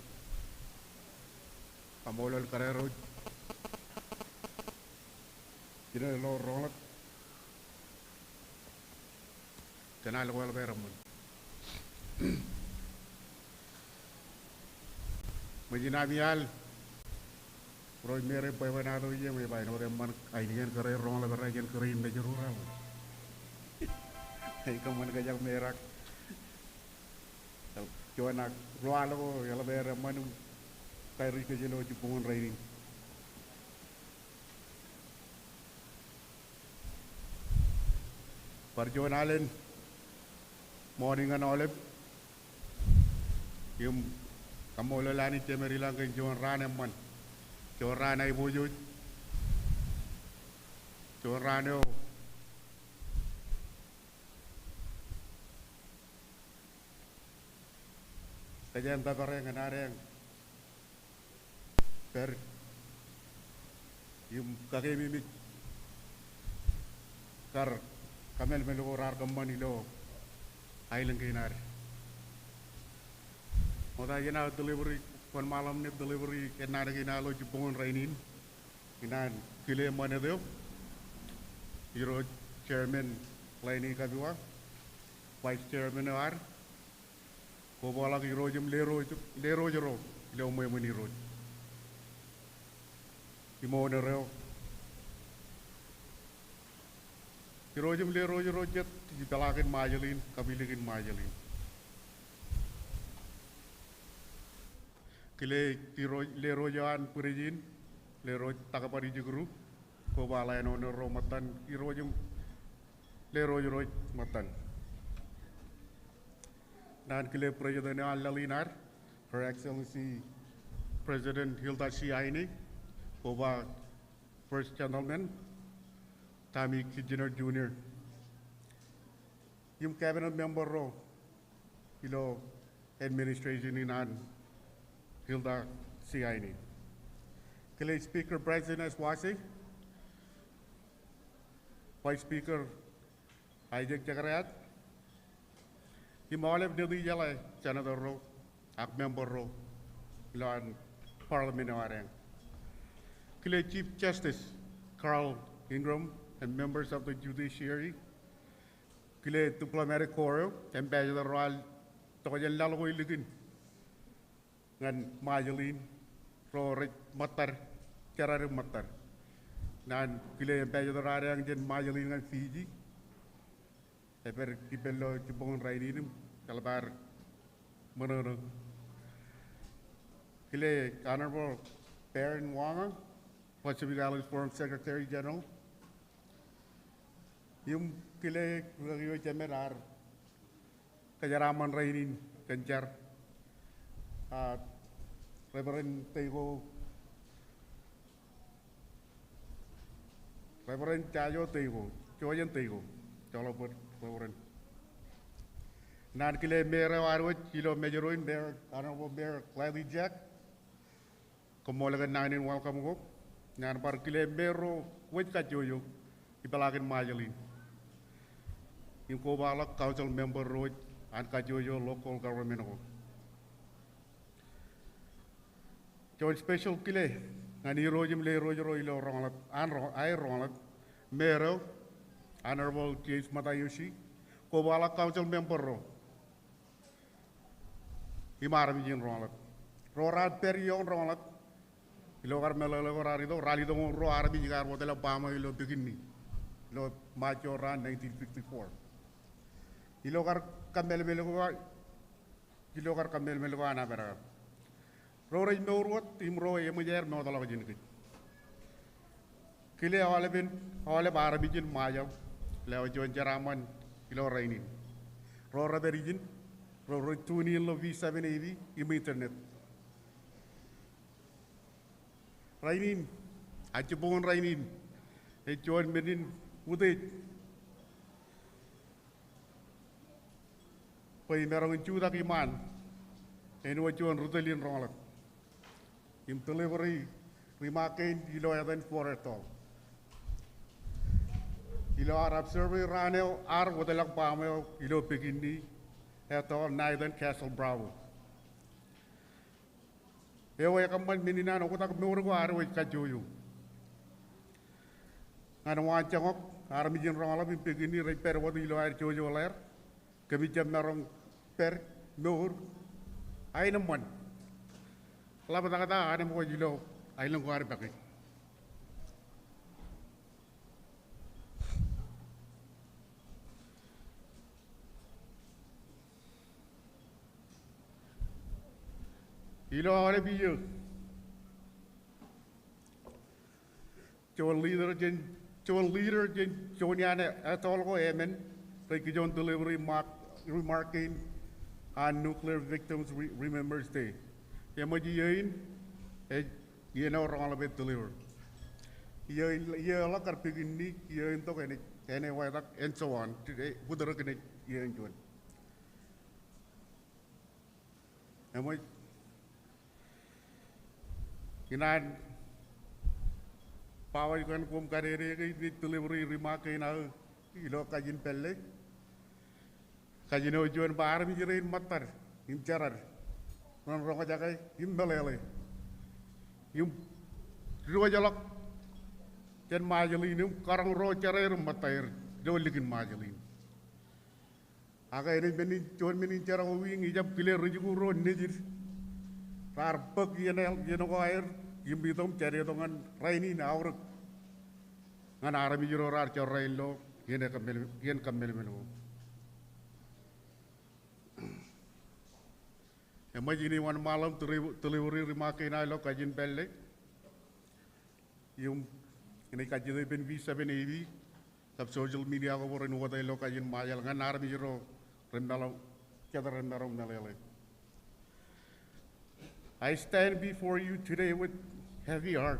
Kamolol Carrero, Ginalo Ronald, Canal Well Veramon. Majinamial, Roy Mary Pavanado, Yemi by Noreman, I didn't carry Ronald Ragan Korean Major Rural. Come on, Gajak Merak. Joanna Rualo, Yalavera Manu, Kairika Jelo, Jupon Raiding. For Joan Allen, morning and olive. Yum Kamola Lani Temerilang and Joan Raneman. Joan Rana Ibuju. Joan Rano. Kajian tak orang yang ada yang per yung kaki mimik kar kamel melo rar kamman ilo ailang kinar. Mota yana delivery kon malam ni delivery kenara kinalo Jepun rainin kinan kile mana deo Euro chairman laini kabiwa vice chairman ar ko bola ki rojum lero jero le mo mani roj imo ne reo ki rojum lero jero jet di talakin majalin kabilikin majalin kile ki roj lero jan purijin lero takapari jigru ko bala no ro matan ki rojum lero jero matan Dan kile President Al-Lalinar, Her Excellency President Hilda Shiaini, Koba First Gentleman, Tommy Kijiner Jr. Yung cabinet member ro, ilo administration inan Hilda Shiaini. Kile Speaker Bryson S. Wasi, Vice Speaker Isaac Jacarayat, Himalaya Dili Yala, Senator Ro, Ak Member Ro, Lawn Parliament Arang. Kile Chief Justice Carl Ingram and members of the Judiciary. Kile Diplomatic Corps, Ambassador Royal, Tokoyan Lalagoy Ligin, Nan Majalin, Ro Matar, Kararim Matar. Nan Kile Ambassador Arang, Jen Majalin and Fiji. Ever kipelo Jepun raidin kalabar menurut kile Honorable Baron Wanga, Pacific Islands Forum Secretary General, yung kile ragyo jamerar kajaraman raidin kenjar Reverend Tego Reverend Chayo Tego Choyan Tego Cholo Reverend. Nan kile Mayor Arwit, Kilo Majorin, Mayor, Honorable Mayor Gladly Jack, Komolagan 9 and welcome go. Nan par kile Mayor Wit Kajoyo, Ipalakin Majalin. Yung Kobalak Council Member Road and Kajoyo Local Government. Joint Special Kile, Nani Rojim Le Rojero Ilo Ronald, I Ronald, Mayor, Honorable James Matayoshi, Kobala Council Member, Imaramijin Ronald, Rorad Perion Ronald, Ilogar Melorarido, Ralido Roarabi, Hotel Obama, Ilo Begini, Lo Macho Ran 1954. Ilogar Camel Meloga, Ilogar Camel Melogana Vera. Rory Norwood, Imro, Emujer, Northalogin. Kile ole barabijin mayaw lewa jon jaraman ilo rainin. Rora berijin ro tuni lo V780 im internet. Rainin ajibon rainin e jon menin udet. Pai merong juda kiman enu jon rutelin rolat. Im delivery rimakin ilo even for it all. Ilo Arab survey ranel ar wodelak pamel ilo pegindi eto Nathan Castle Bravo. Ewa yakamman minina no kutak murgo arwe kajuyu. Ano wancangok armijin rola bi pegindi reper wadu ilo air jojo ler kami jam merong per mur ay naman. Labat kata ada mo ilo ay lang ko arbe. Ilo ole biyo. John leader jen Joniana atol ko emen. Like John delivery remarking on Nuclear Victims Remembrance Day. Emoji yain wrong about deliver. La karpigini yain to kene wadak and so on. Today budara kene yain John. Emoji Inan power kan kum karere ni delivery remark ina ilo kajin pelle kajin ojuan bar mi jirein matar im jarar non ronga jagai im belele im ro jalok ken majalin im karang ro jarer matair do likin majalin aga ini benin jon menin jarang wing ijab kile rujuku ro nejir Tarpek yeno ko air yimbitom cari tongan raini na auruk ngan arami jiro rar corain lo yen kamel melu imagine one malam delivery remake na lo kajin pelle yung ini kajin ben V780 sab social media ko boren wata lo kajin mayal ngan arami jiro rendalo kadaran narong nalele I stand before you today with heavy heart.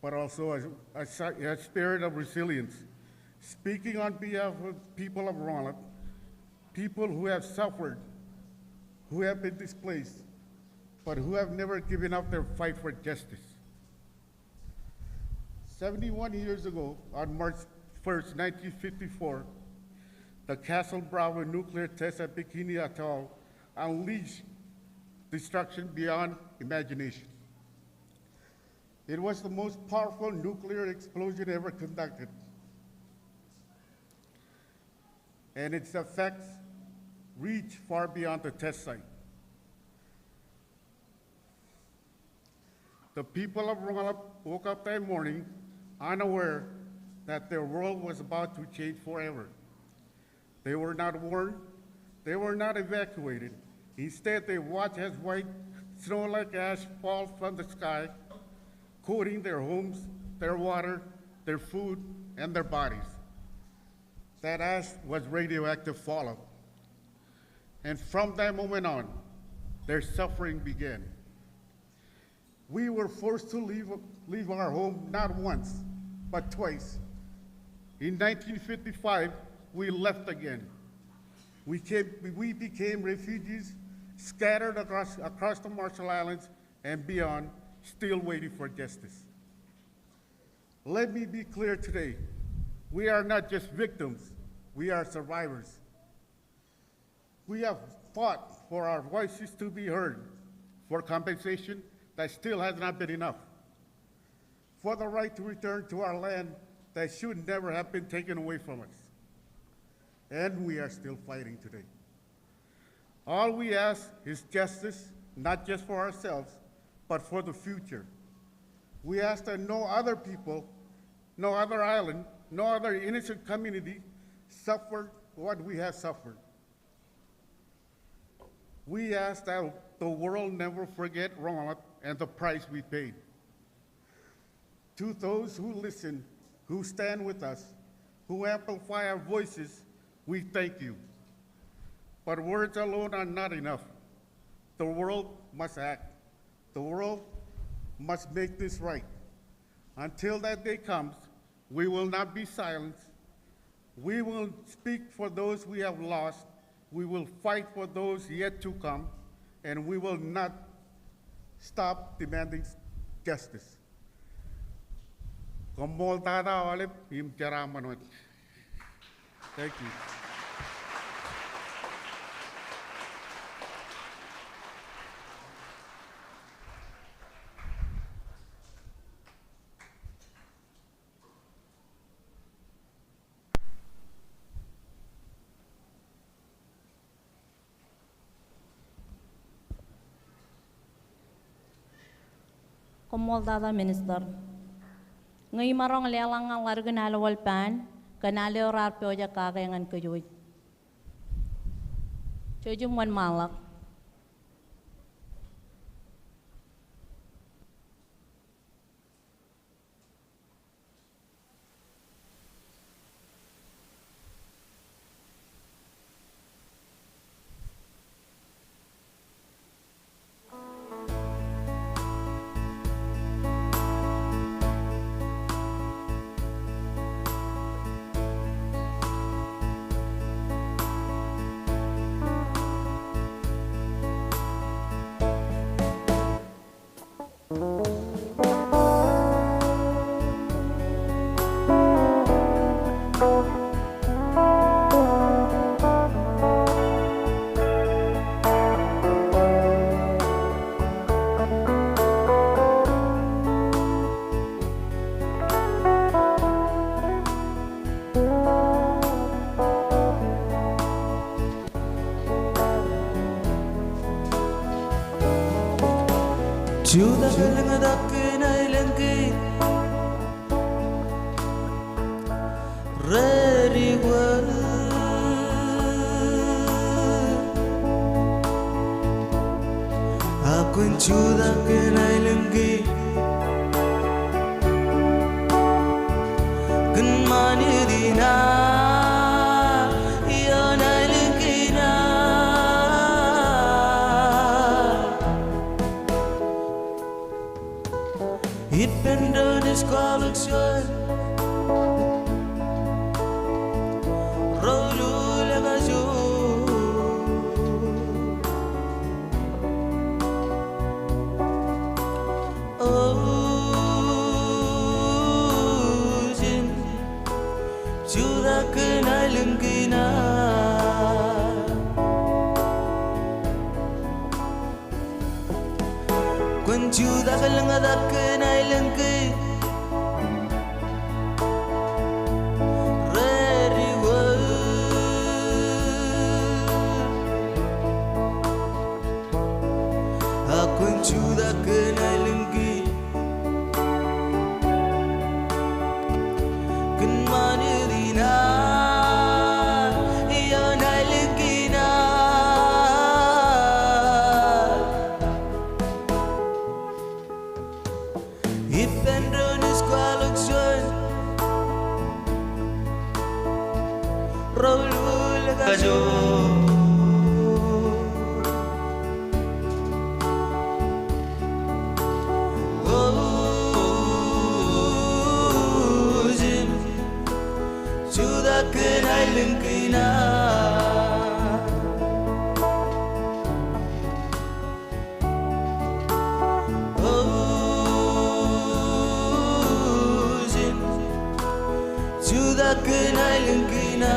But also a spirit of resilience. Speaking on behalf of people of Ronald, people who have suffered, who have been displaced, but who have never given up their fight for justice. 71 years ago, on March 1st, 1954, the Castle Bravo nuclear test at Bikini Atoll unleashed destruction beyond imagination. It was the most powerful nuclear explosion ever conducted. And its effects reached far beyond the test site. The people of Rongalap woke up that morning unaware that their world was about to change forever. They were not warned, they were not evacuated. Instead, they watched as white snow like ash fall from the sky, coating their homes, their water, their food, and their bodies. That ash was radioactive fallout. And from that moment on, their suffering began. We were forced to leave our home not once, but twice. In 1955, we left again. We became refugees scattered across the Marshall Islands and beyond, still waiting for justice. Let me be clear today. We are not just victims, we are survivors. We have fought for our voices to be heard, for compensation that still has not been enough, for the right to return to our land that should never have been taken away from us. And we are still fighting today. All we ask is justice, not just for ourselves, but for the future. We ask that no other people, no other island, no other innocent community suffer what we have suffered. We ask that the world never forget Ronald and the price we paid. To those who listen, who stand with us, who amplify our voices, we thank you. But words alone are not enough. The world must act. The world must make this right. Until that day comes, we will not be silent. We will speak for those we have lost. We will fight for those yet to come, and we will not stop demanding justice. Thank you. Komolda Minister. Ngay marong lelang ang larga nalawal pan, kanali orar peoja kakayangan kayoy. Chojum wan malak. Juda kalangadak nailangi Ready world Aku juda nailangi Kan mani dina Iya nailangi na Itpendo disqualification Rolu lagajo Oh jin Juda kenal lengkina Kun juda kalangadak kenal lengki Ready world Aku juda kenal lengki Kun manirina Iya nailengkina Itpendo disqualification Raul lagajo Oh jin Juda kenal lengkina Oh jin Juda kenal lengkina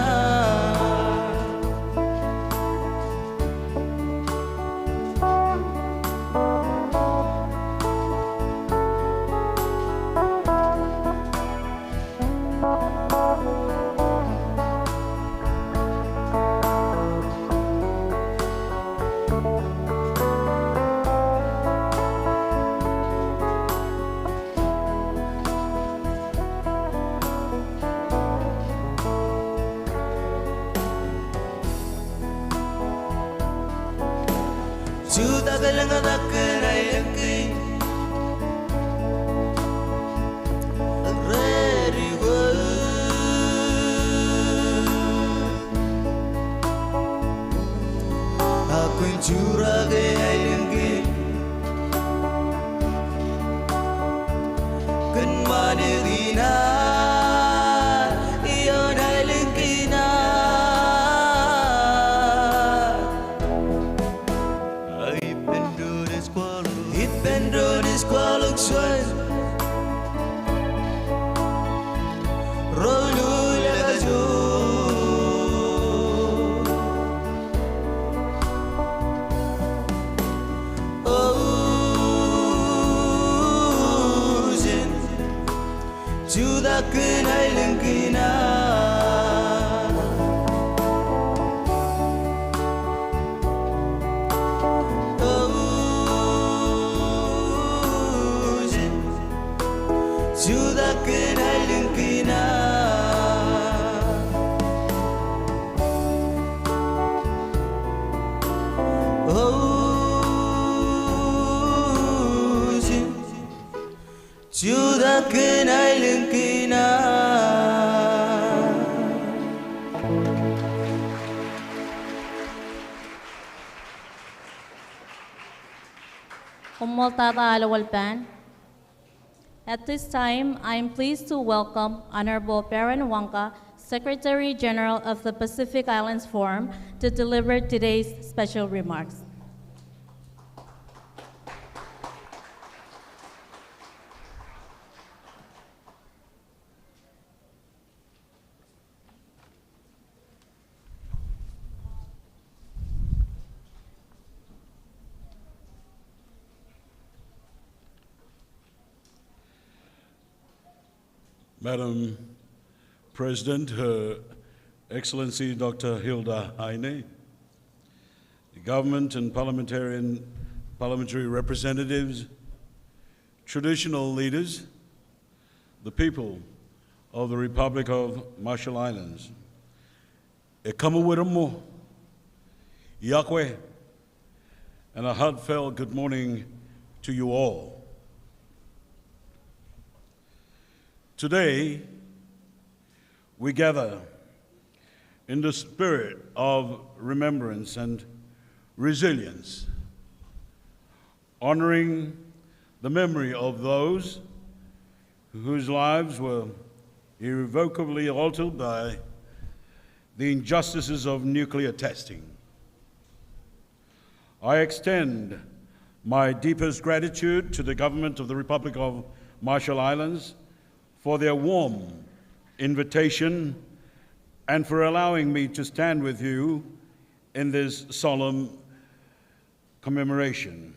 Kan manilina Iyon ay lingkina Ipendo disqualog suan Rolu lagajo Juda kenai lengkina Juda kenai lengkina Juda kenai lengkina At this time, I am pleased to welcome Honorable Baron Wonka, Secretary General of the Pacific Islands Forum, to deliver today's special remarks. Madam President, Her Excellency Dr. Hilda Heine, the government and parliamentary representatives, traditional leaders, the people of the Republic of Marshall Islands, Ekamawiramu, Yakwe, and a heartfelt good morning to you all. Today, we gather in the spirit of remembrance and resilience, honoring the memory of those whose lives were irrevocably altered by the injustices of nuclear testing. I extend my deepest gratitude to the government of the Republic of Marshall Islands for their warm invitation and for allowing me to stand with you in this solemn commemoration.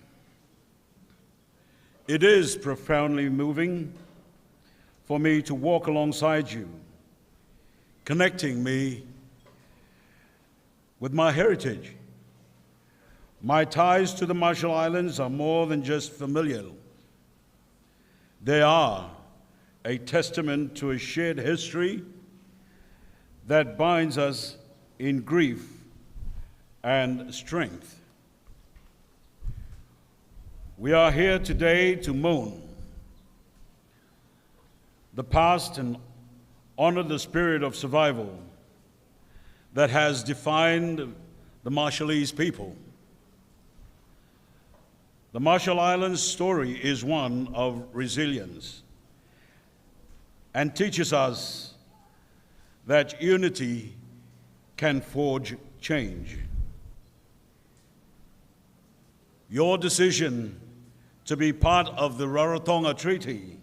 It is profoundly moving for me to walk alongside you, connecting me with my heritage. My ties to the Marshall Islands are more than just familial. They are a testament to a shared history that binds us in grief and strength. We are here today to mourn the past and honor the spirit of survival that has defined the Marshallese people. The Marshall Islands story is one of resilience and teaches us that unity can forge change. Your decision to be part of the Rarotonga Treaty,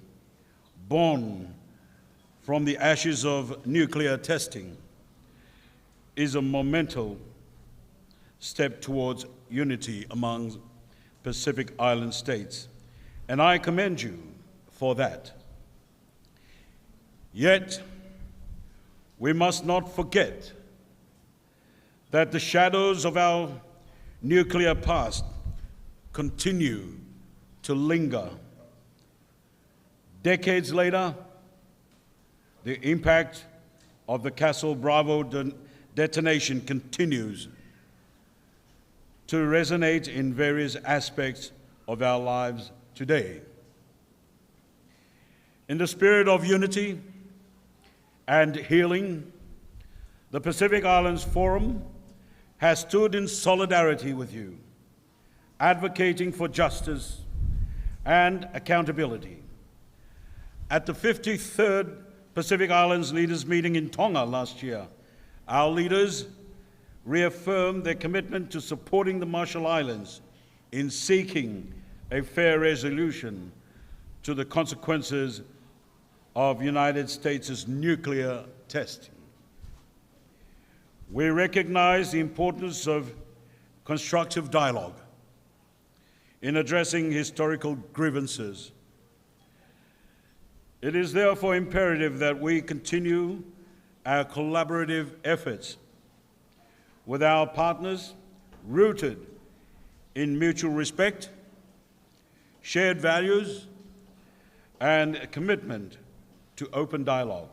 born from the ashes of nuclear testing, is a monumental step towards unity among Pacific Island states, and I commend you for that. Yet, we must not forget that the shadows of our nuclear past continue to linger. Decades later, the impact of the Castle Bravo detonation continues to resonate in various aspects of our lives today. In the spirit of unity and healing, the Pacific Islands Forum has stood in solidarity with you, advocating for justice and accountability. At the 53rd Pacific Islands Leaders Meeting in Tonga last year, our leaders reaffirmed their commitment to supporting the Marshall Islands in seeking a fair resolution to the consequences of United States' nuclear testing. We recognize the importance of constructive dialogue in addressing historical grievances. It is therefore imperative that we continue our collaborative efforts with our partners rooted in mutual respect, shared values, and a commitment to open dialogue.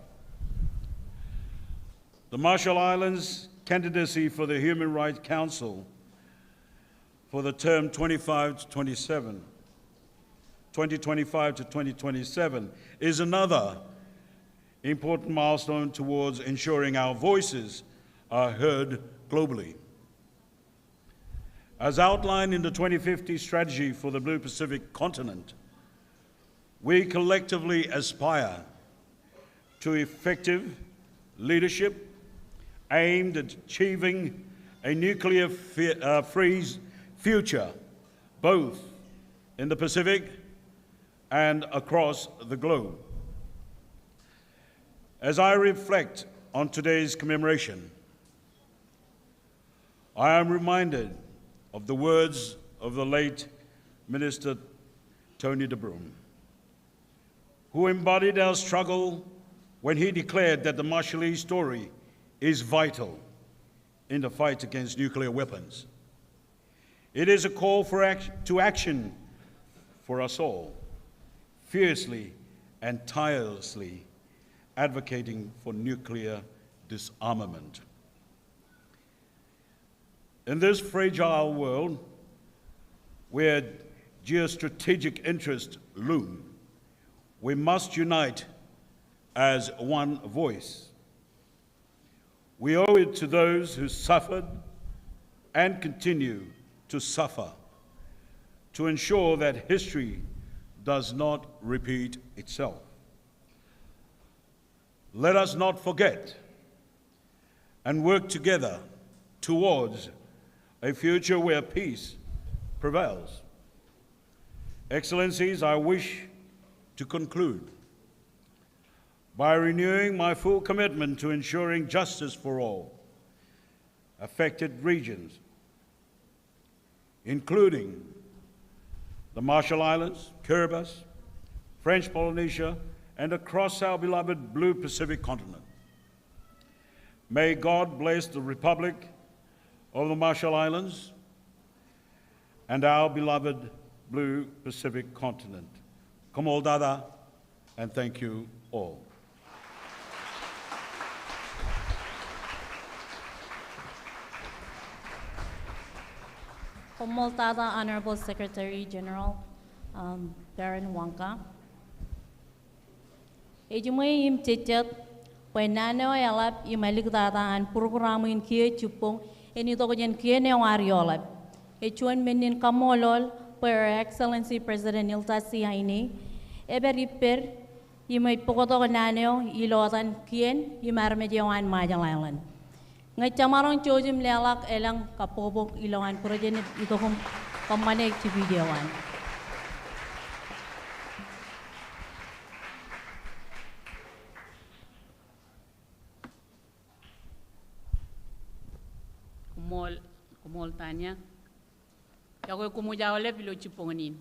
The Marshall Islands candidacy for the Human Rights Council for the term 2025 to 2027 is another important milestone towards ensuring our voices are heard globally. As outlined in the 2050 strategy for the Blue Pacific continent, we collectively aspire to effective leadership aimed at achieving a nuclear-free future, both in the Pacific and across the globe. As I reflect on today's commemoration, I am reminded of the words of the late Minister Tony de Bruin, who embodied our struggle when he declared that the Marshallese story is vital in the fight against nuclear weapons. It is a call to action for us all, fiercely and tirelessly advocating for nuclear disarmament. In this fragile world, where geostrategic interests loom, we must unite as one voice. We owe it to those who suffered and continue to suffer to ensure that history does not repeat itself. Let us not forget and work together towards a future where peace prevails. Excellencies, I wish to conclude by renewing my full commitment to ensuring justice for all affected regions, including the Marshall Islands, Kiribati, French Polynesia, and across our beloved Blue Pacific continent. May God bless the Republic of the Marshall Islands and our beloved Blue Pacific continent. Kamal Dada, and thank you all. Commencement, Honorable Secretary General Baron Wonka. Ejumay im cecet, penano yalap imalik an program in kia cupong, ini toko jen kia ne wariolap. Echuan menin kamolol, per Excellency President Ilta Sihaini, eber iper, imay pokoto nano ilotan kien, imarmedyawan Marshall Island. Ngay camarong chojim lelak elang kapobok ilangan projenet itu kong pemanek ci videoan. Kumol tanya. Ya ko kumujawale pilo ciponganin.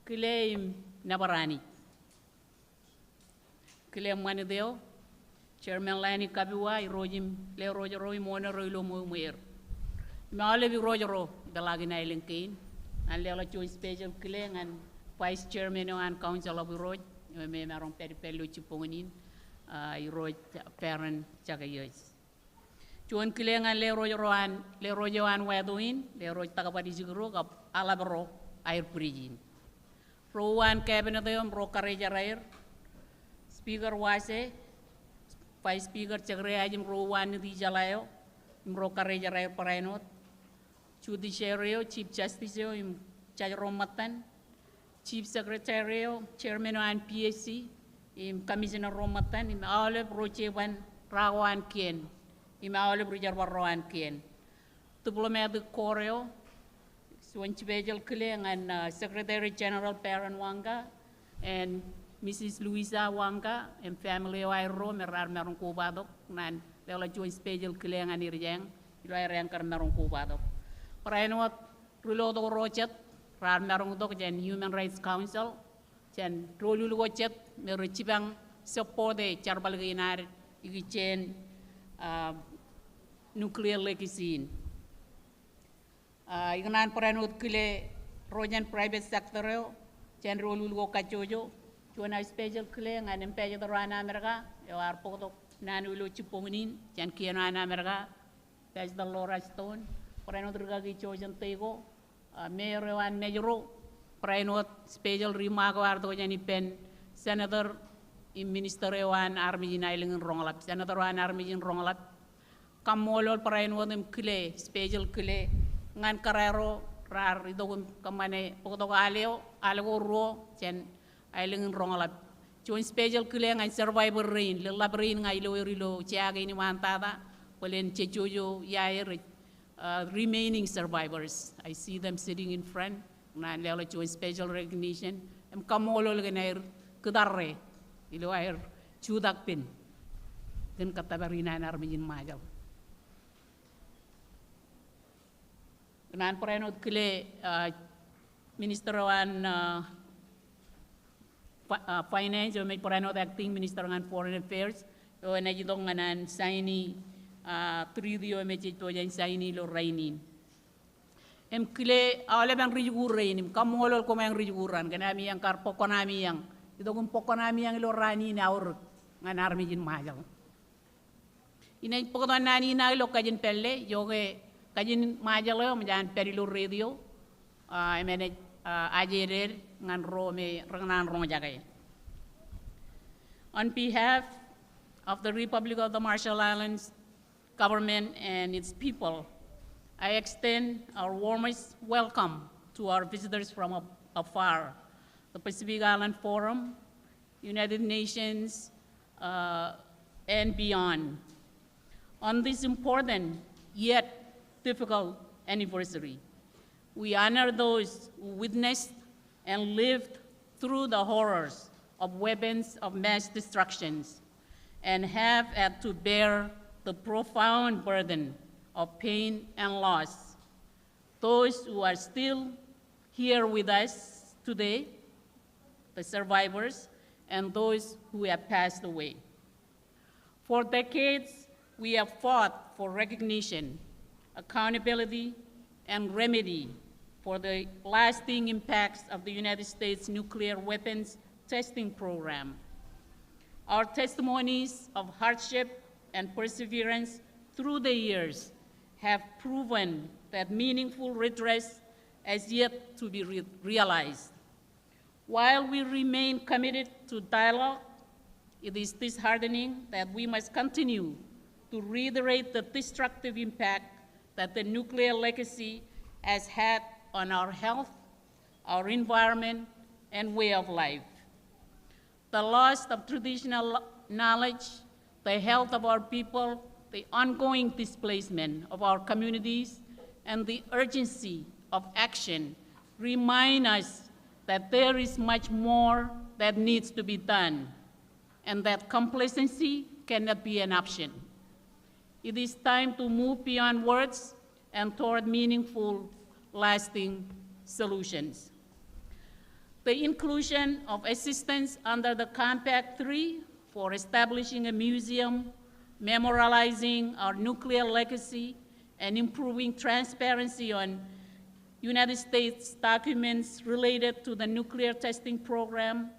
Kile nabarani. Kile manideo. Chairman Lani Kabiwa, Rojim, Le Rojero, Mona Rolo Muir. Malevi Rojero, the Lagin Island Kane, and Lela Joy Special Killing and Vice Chairman and Council of Roj, Maron Peripello Chiponin, Roj Parent Chagayos. Joan Killing and Le Rojo and Wadoin, Le Roj Takapati Zigro, Alabro, Air Prigin. Rowan Cabinet, Rocareja Rair, Speaker Wase. Vice Speaker Chagrayajim Rowan di Jalayo, Mrokareja Ray Parainot, Judiciario, Chief Justice, Chajromatan, Chief Secretary, Chairman and PSC, Commissioner Romatan, Olive Rochevan Rawan Kien, Olive Rijarwaran Kien. Diplomatic Coreo, Swanchibejal Kiling and Secretary General Paran Wanga, and Mrs. Luisa Wanga, and family of Iro, Merar Meron Kubadok, and Lela Joint Spejal Kiling and Iriang, Rankar Meron Kubadok. But I know what Rulodo Rochet, Rar Meron Dok, and Human Rights Council, Chen Rolulu Wachet, Merichibang, support the Charbalginar, Igichen, nuclear legacy. Ignan Paranut Kile, Rojan private sector, Chen Rolulu Kajojo, Juana special Kling and Empire the Rana America, you are Poto, Nanulu Chiponin, Chen Kiana America, that's the Laura Stone, Paranot Rugagi Chojan Tego, Mayor and Majoro. Prainot special remark warto jani pen Senator Minister Wan Army in Island Rongalap, Senator Wan Army in Rongalap, Kamolol Prainot Kile, special Kile, Ngan Carrero, Rar, Idogum Kamane, Potogaleo, Algo Ro, Chen Island Rongalap, Join special Kile and survivor rain, Lilla Brain, Ilo, Chiaga in Mantada, Polen Chechuyo, Yair, remaining survivors. I see them sitting in front. Na lela joint special recognition kamolo legenair kedarre ilo air chudak pin den katabarina armijin majal nan prenot kile minister wan finance o may prenot acting minister wan foreign affairs o na jidong nganan saini treaty o may chito yan saini lo rainin kile awale bang rijugurain kamolol ko mang rijuguran kanami yang karpo konami yang ito kung pokonami yang ilo rani na or ngan armijin majal inay pokon nani na ilo kajin pelle yoge kajin majal yo majan perilo radio emene ajerer ngan rome rangnan rong jagay. On behalf of the Republic of the Marshall Islands government and its people, I extend our warmest welcome to our visitors from afar, the Pacific Island Forum, United Nations, and beyond. On this important yet difficult anniversary, we honor those who witnessed and lived through the horrors of weapons of mass destructions and have had to bear the profound burden of pain and loss. Those who are still here with us today, the survivors, and those who have passed away. For decades, we have fought for recognition, accountability, and remedy for the lasting impacts of the United States nuclear weapons testing program. Our testimonies of hardship and perseverance through the years have proven that meaningful redress has yet to be realized. While we remain committed to dialogue, it is disheartening that we must continue to reiterate the destructive impact that the nuclear legacy has had on our health, our environment, and way of life. The loss of traditional knowledge, the health of our people, the ongoing displacement of our communities, and the urgency of action remind us that there is much more that needs to be done, and that complacency cannot be an option. It is time to move beyond words and toward meaningful, lasting solutions. The inclusion of assistance under the Compact 3 for establishing a museum, memorializing our nuclear legacy, and improving transparency on United States documents related to the nuclear testing program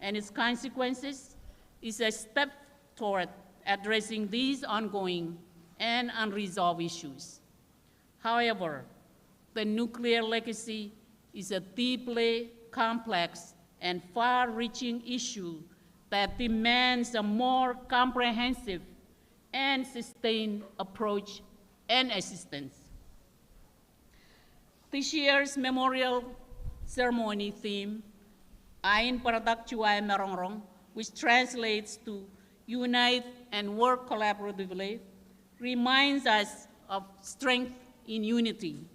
and its consequences is a step toward addressing these ongoing and unresolved issues. However, the nuclear legacy is a deeply complex and far-reaching issue that demands a more comprehensive and sustained approach and assistance. This year's memorial ceremony theme Ain Paradak Chuay Merongrong, which translates to unite and work collaboratively, reminds us of strength in unity.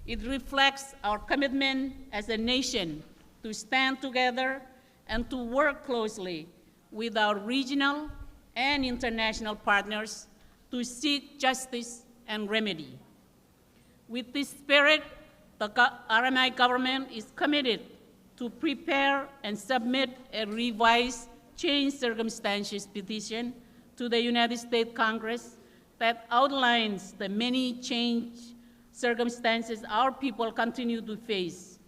It reflects our commitment as a nation to stand together and to work closely with our regional and international partners to seek justice and remedy. With this spirit, the RMI government is committed to prepare and submit a revised changed circumstances petition to the United States Congress that outlines the many changed circumstances our people continue to face,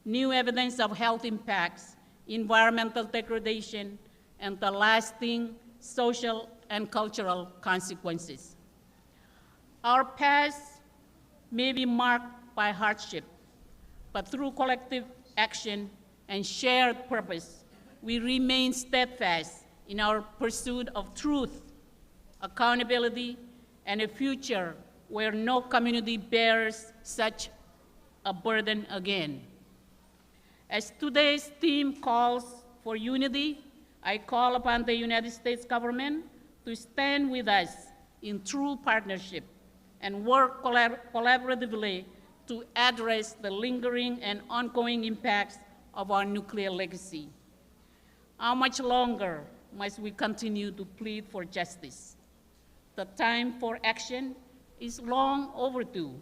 new evidence of health impacts, environmental degradation, and the lasting social and cultural consequences. Our past may be marked by hardship, but through collective action and shared purpose, we remain steadfast in our pursuit of truth, accountability, and a future where no community bears such a burden again. As today's theme calls for unity, I call upon the United States government to stand with us in true partnership and work collaboratively to address the lingering and ongoing impacts of our nuclear legacy. How much longer must we continue to plead for justice? The time for action is long overdue.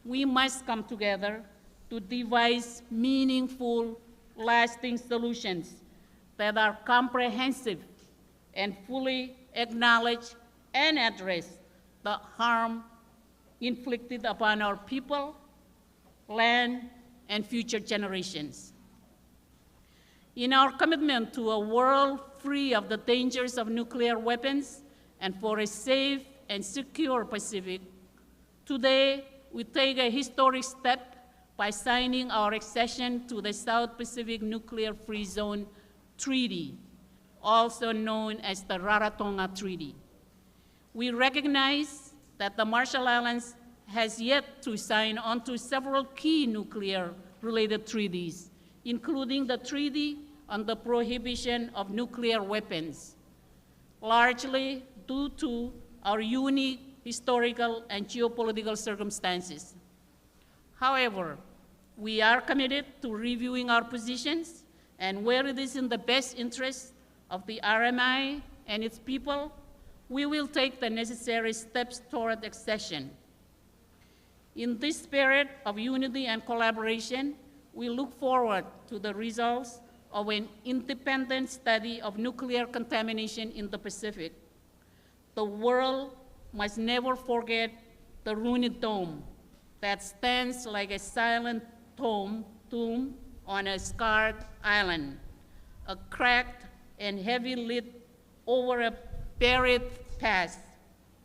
We must come together to devise meaningful, lasting solutions that are comprehensive and fully acknowledge and address the harm inflicted upon our people, land, and future generations. In our commitment to a world free of the dangers of nuclear weapons and for a safe and secure Pacific, today we take a historic step by signing our accession to the South Pacific Nuclear Free Zone Treaty, also known as the Rarotonga Treaty. We recognize that the Marshall Islands has yet to sign on to several key nuclear-related treaties, including the Treaty on the Prohibition of Nuclear Weapons, largely due to our unique historical and geopolitical circumstances. However, we are committed to reviewing our positions, and where it is in the best interest of the RMI and its people, we will take the necessary steps toward accession. In this spirit of unity and collaboration, we look forward to the results of an independent study of nuclear contamination in the Pacific. The world must never forget the ruined dome that stands like a silent tomb on a scarred island, a cracked and heavy lid over a buried past,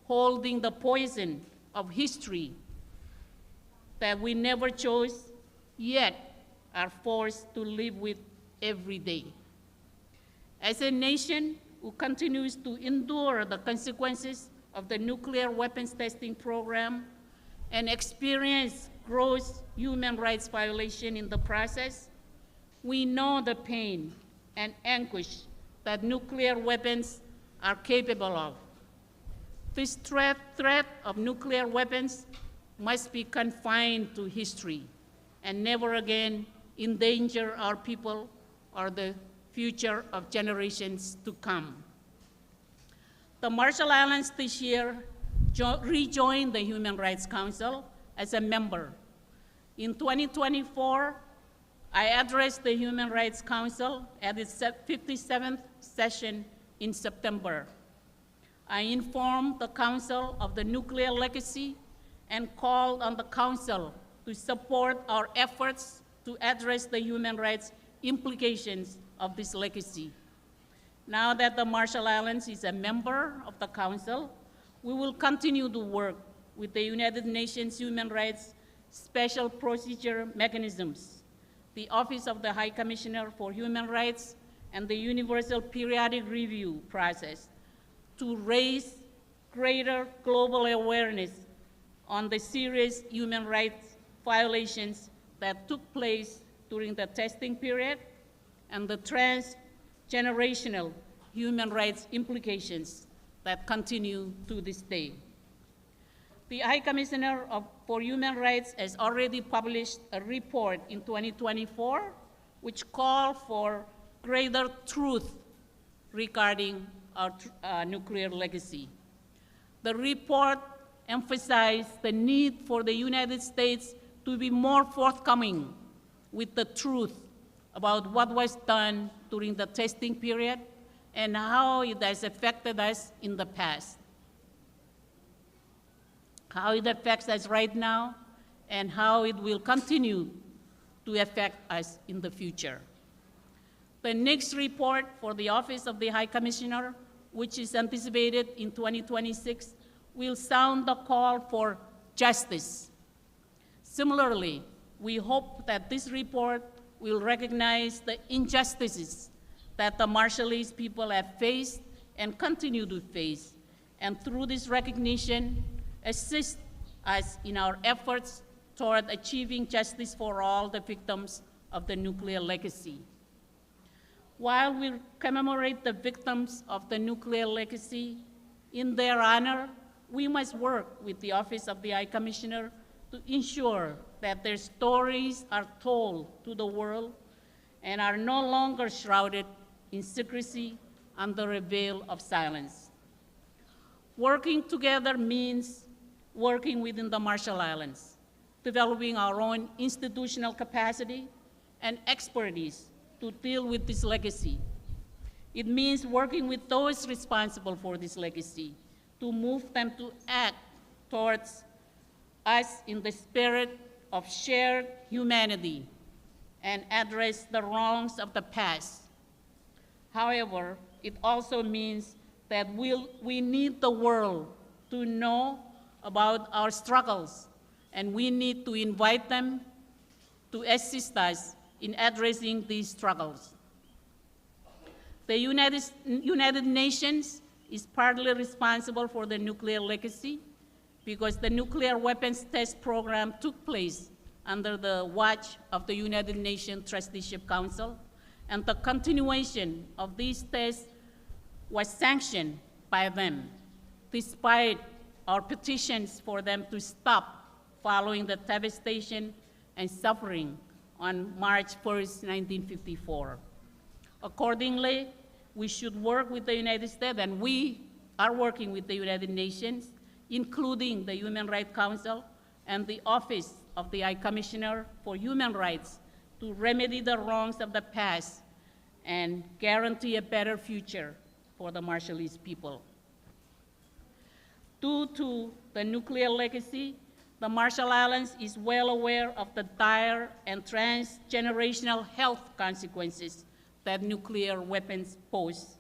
holding the poison of history that we never chose, yet are forced to live with every day. As a nation who continues to endure the consequences of the nuclear weapons testing program and experience gross human rights violation in the process, we know the pain and anguish that nuclear weapons are capable of. This threat of nuclear weapons must be confined to history and never again endanger our people or the future of generations to come. The Marshall Islands this year rejoined the Human Rights Council as a member. In 2024, I addressed the Human Rights Council at its 57th session in September. I informed the Council of the nuclear legacy and called on the Council to support our efforts to address the human rights implications of this legacy. Now that the Marshall Islands is a member of the Council, we will continue to work with the United Nations Human Rights Special Procedure Mechanisms, the Office of the High Commissioner for Human Rights, and the Universal Periodic Review process to raise greater global awareness on the serious human rights violations that took place during the testing period and the transgenerational human rights implications that continue to this day. The High Commissioner for Human Rights has already published a report in 2024 which called for greater truth regarding our nuclear legacy. The report emphasized the need for the United States to be more forthcoming with the truth about what was done during the testing period and how it has affected us in the past, how it affects us right now, and how it will continue to affect us in the future. The next report for the Office of the High Commissioner, which is anticipated in 2026, will sound the call for justice. Similarly, we hope that this report will recognize the injustices that the Marshallese people have faced and continue to face, and through this recognition, assist us in our efforts toward achieving justice for all the victims of the nuclear legacy. While we commemorate the victims of the nuclear legacy in their honor, we must work with the Office of the High Commissioner to ensure that their stories are told to the world and are no longer shrouded in secrecy under a veil of silence. Working together means working within the Marshall Islands, developing our own institutional capacity and expertise to deal with this legacy. It means working with those responsible for this legacy to move them to act towards us in the spirit of shared humanity and address the wrongs of the past. However, it also means that we need the world to know about our struggles, and we need to invite them to assist us in addressing these struggles. The United Nations is partly responsible for the nuclear legacy because the nuclear weapons test program took place under the watch of the United Nations Trusteeship Council, and the continuation of these tests was sanctioned by them, despite our petitions for them to stop following the devastation and suffering on March 1st, 1954. Accordingly, we should work with the United States, and we are working with the United Nations, including the Human Rights Council and the Office of the High Commissioner for Human Rights, to remedy the wrongs of the past and guarantee a better future for the Marshallese people. Due to the nuclear legacy, the Marshall Islands is well aware of the dire and transgenerational health consequences that nuclear weapons pose.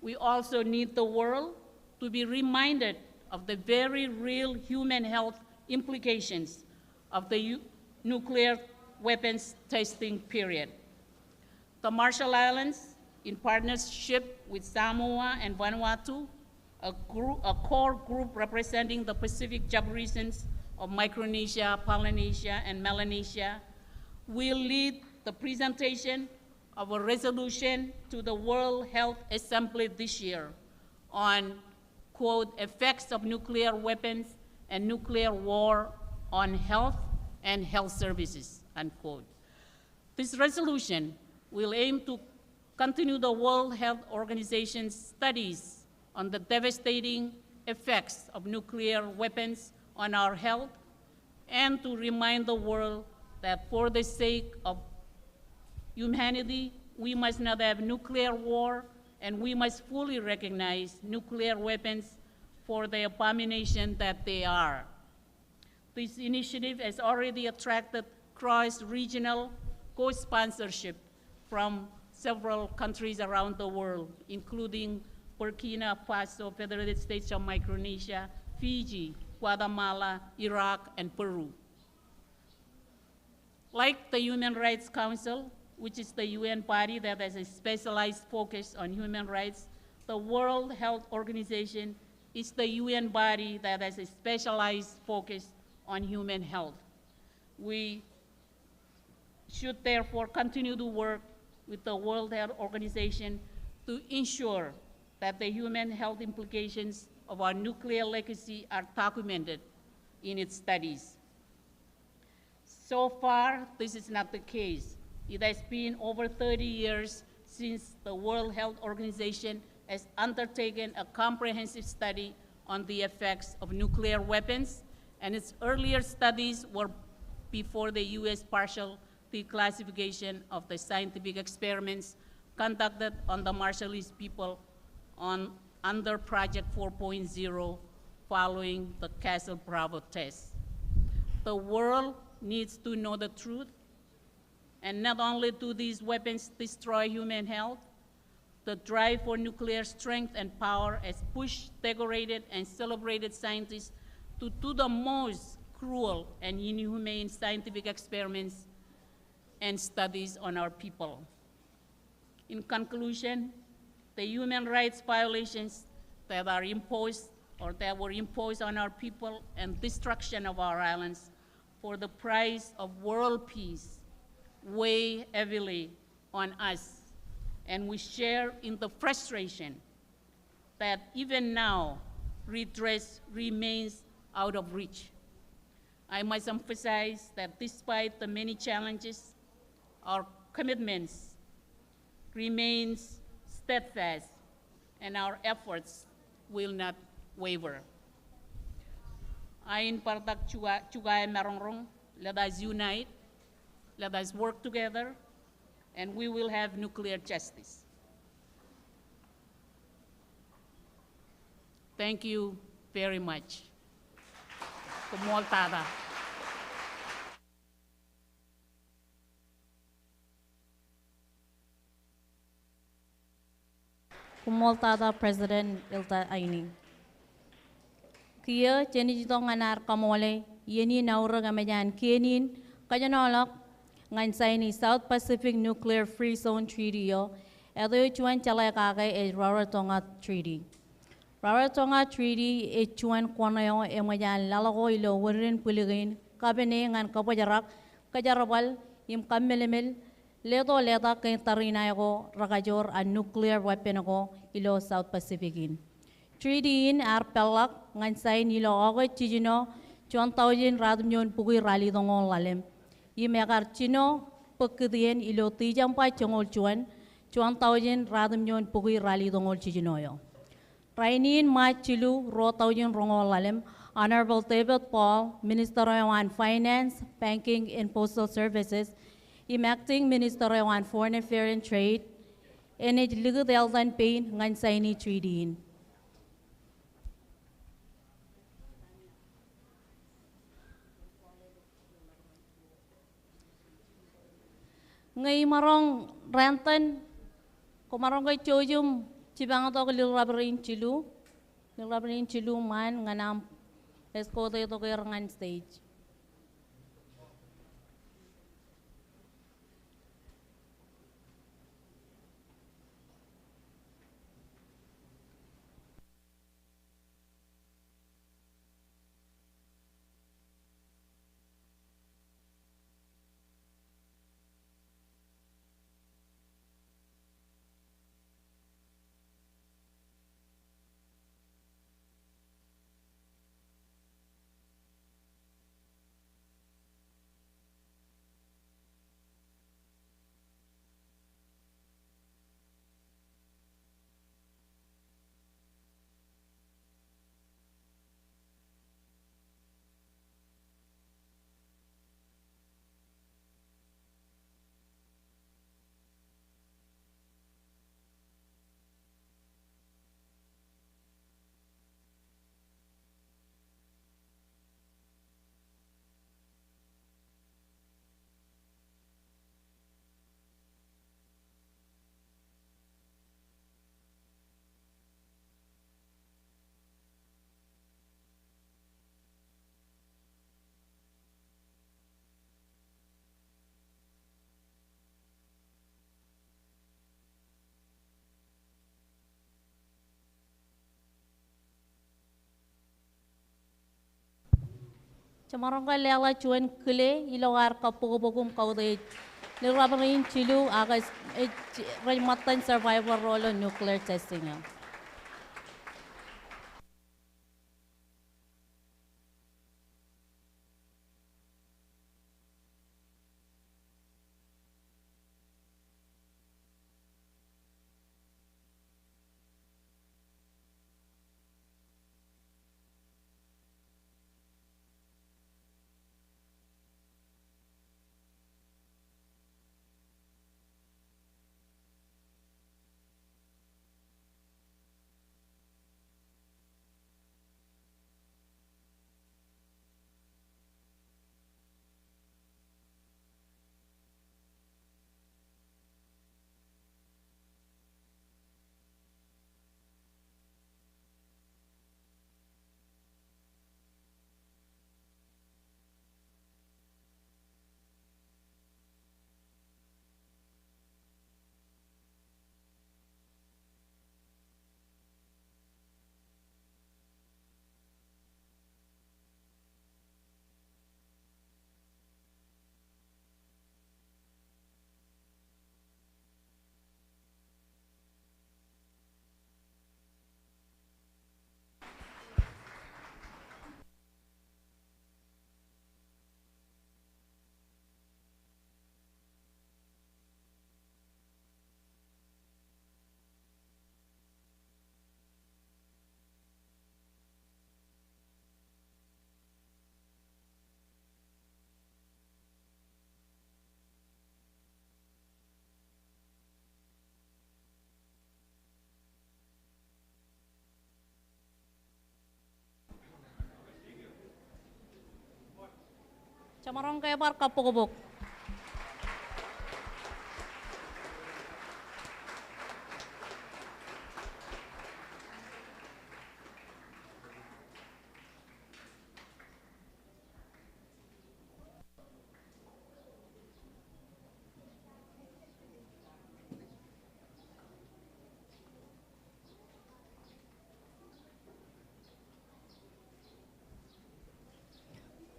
We also need the world to be reminded of the very real human health implications of the nuclear weapons testing period. The Marshall Islands, in partnership with Samoa and Vanuatu, a core group representing the Pacific Jaborisons of Micronesia, Polynesia, and Melanesia, will lead the presentation of a resolution to the World Health Assembly this year on, quote, effects of nuclear weapons and nuclear war on health and health services, unquote. This resolution will aim to continue the World Health Organization's studies on the devastating effects of nuclear weapons on our health, and to remind the world that for the sake of humanity, we must not have nuclear war, and we must fully recognize nuclear weapons for the abomination that they are. This initiative has already attracted cross-regional co-sponsorship from several countries around the world, including Burkina Faso, Federated States of Micronesia, Fiji, Guatemala, Iraq, and Peru. Like the Human Rights Council, which is the UN body that has a specialized focus on human rights, the World Health Organization is the UN body that has a specialized focus on human health. We should therefore continue to work with the World Health Organization to ensure that the human health implications of our nuclear legacy are documented in its studies. So far, this is not the case. It has been over 30 years since the World Health Organization has undertaken a comprehensive study on the effects of nuclear weapons, and its earlier studies were before the U.S. partial declassification of the scientific experiments conducted on the Marshallese people under Project 4.0 following the Castle Bravo test. The world needs to know the truth, and not only do these weapons destroy human health, the drive for nuclear strength and power has pushed decorated and celebrated scientists to do the most cruel and inhumane scientific experiments and studies on our people. In conclusion, the human rights violations that are imposed or that were imposed on our people and destruction of our islands for the price of world peace weigh heavily on us, and we share in the frustration that even now redress remains out of reach. I must emphasize that despite the many challenges, our commitments remains steadfast and our efforts will not waver. Ayon partak chugay marongrong, let us unite, let us work together, and we will have nuclear justice. Thank you very much. Kumoltada. Kumoltada President Ilta Aini. Kia jeni jitong anar kamole yeni naura gamajan kienin kajanolak ngan saini South Pacific Nuclear Free Zone Treaty yo edo chuan chalai kage e Rarotonga Treaty. Rarotonga Treaty e chuan kwanayo e majan lalago ilo wurin puligin kabene ngan kapajarak kajarabal im kammelemel leto leta kay tarina ko rakajor a nuclear weapon ko ilo South Pacific in. Treaty in ar pelak ngan say nilo ogo chijino chuan taujin radmyon pugui rali dongo lalem. Imekar chino pekidien ilo tijam pa chongol chuan taujin radmyon pugui rali dongo chijino. Rainin ma chilu ro taujin rongo lalem. Honorable David Paul, Minister on Finance, Banking and Postal Services, Acting Minister on Foreign Affairs and Trade, and it legal deltan pain ngan saini treaty in. Ngay marong rantan, kumarong kay chojum, chibang to lilrabarin chilu man nganam eskote to kay rangan stage. Chamarong ka lela chuan kule ilogar ka pugubugum kaude Ni rabarin chilu agas matan survival role on nuclear testing. Camarong kaya bar kapokobok.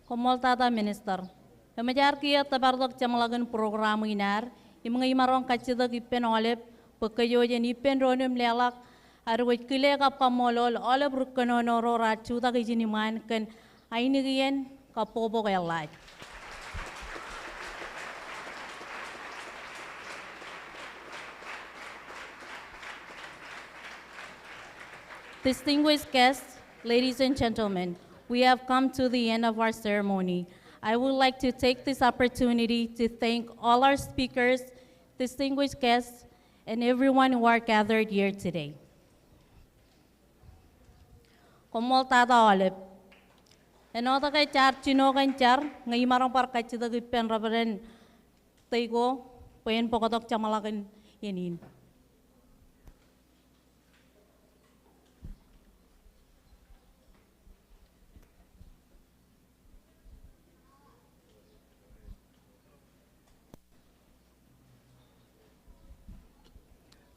Komoltada minister. Pemajar kia tabardok camalagan program inar. Imengai marong kacida ipen olep. Pekayojen ipen ronim lelak. Arwaj kile kapamolol olep rukanonoro racu tak ijiniman kan ainigian kapobok elaj. Distinguished guests, ladies and gentlemen, we have come to the end of our ceremony. I would like to take this opportunity to thank all our speakers, distinguished guests, and everyone who are gathered here today. Komoltada olep. Enoda kay char chino kan char ngai marong par kachida gipen rabaren taigo pen pokotok chamalakan yenin.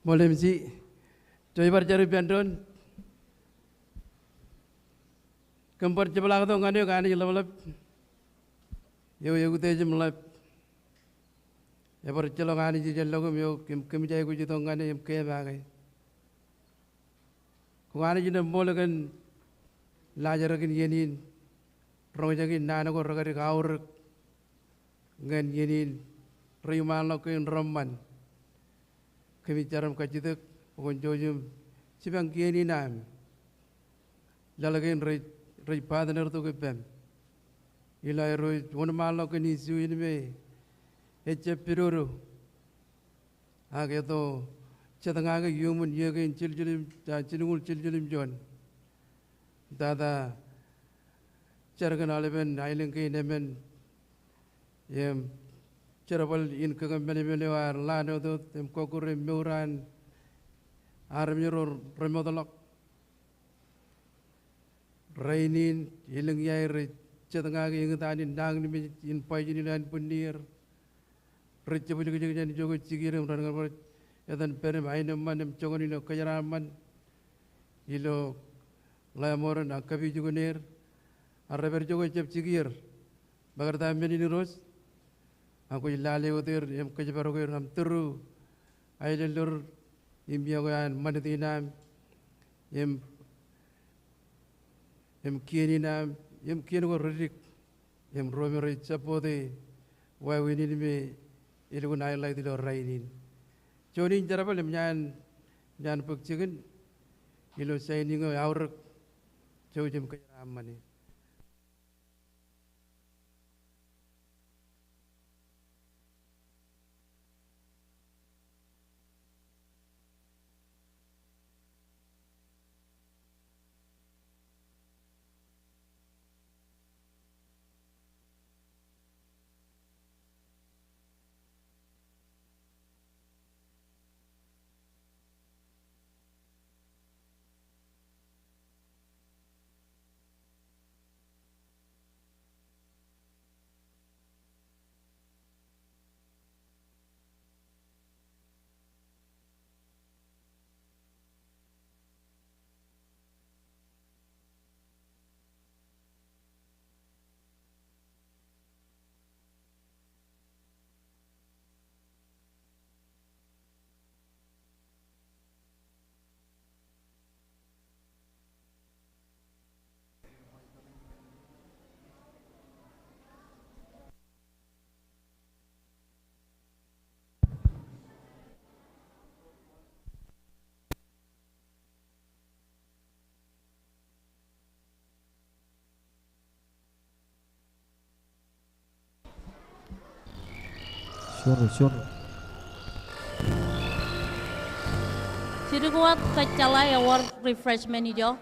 Boleh mesti coy berjari pendon kempar cebelah tu ngani ngani jelap yo gute jemlap ya bercelok ngani jelok yo kemijai ku jitu ngani ke bagai ngani jene boleh kan lajar kan yenin rojagi nana ko ragari kaur ngan yenin riman lo kan ramman kami caram kacitak, pokon jojum, sibang kiani nam, lalagin rei padaner tu kepem, ilai roi wana malo kani isu ini me, ece piruru, age to cetanga age human yagin cilungul ciljulim jon, dada caragan aleben ailing kini nemen, yem cerabal in kagam bene war lano do tem kokure meuran armiro remodalok rainin ilang yai cetanga ge ingtani nang ni in pajini lan punir recebul ge ge jogo cigiram ran edan pere mainam manem chogoni no kajaraman ilo lamoran akabi jugunir arreber jogo cep cigir bagar ta meni ros Aku ilale utir em kejabaro ko ram turu. Ailelur imbiagan manatinam em kienina em kienu ko ridik em romero chapode wa winini me ilgun ay lai dilo rainin. Joni jarabal em nyan pagchigen ilo saying ngo aur jaujem kayaramani. Sure. Siri kuat kacala ya war refreshment ijo.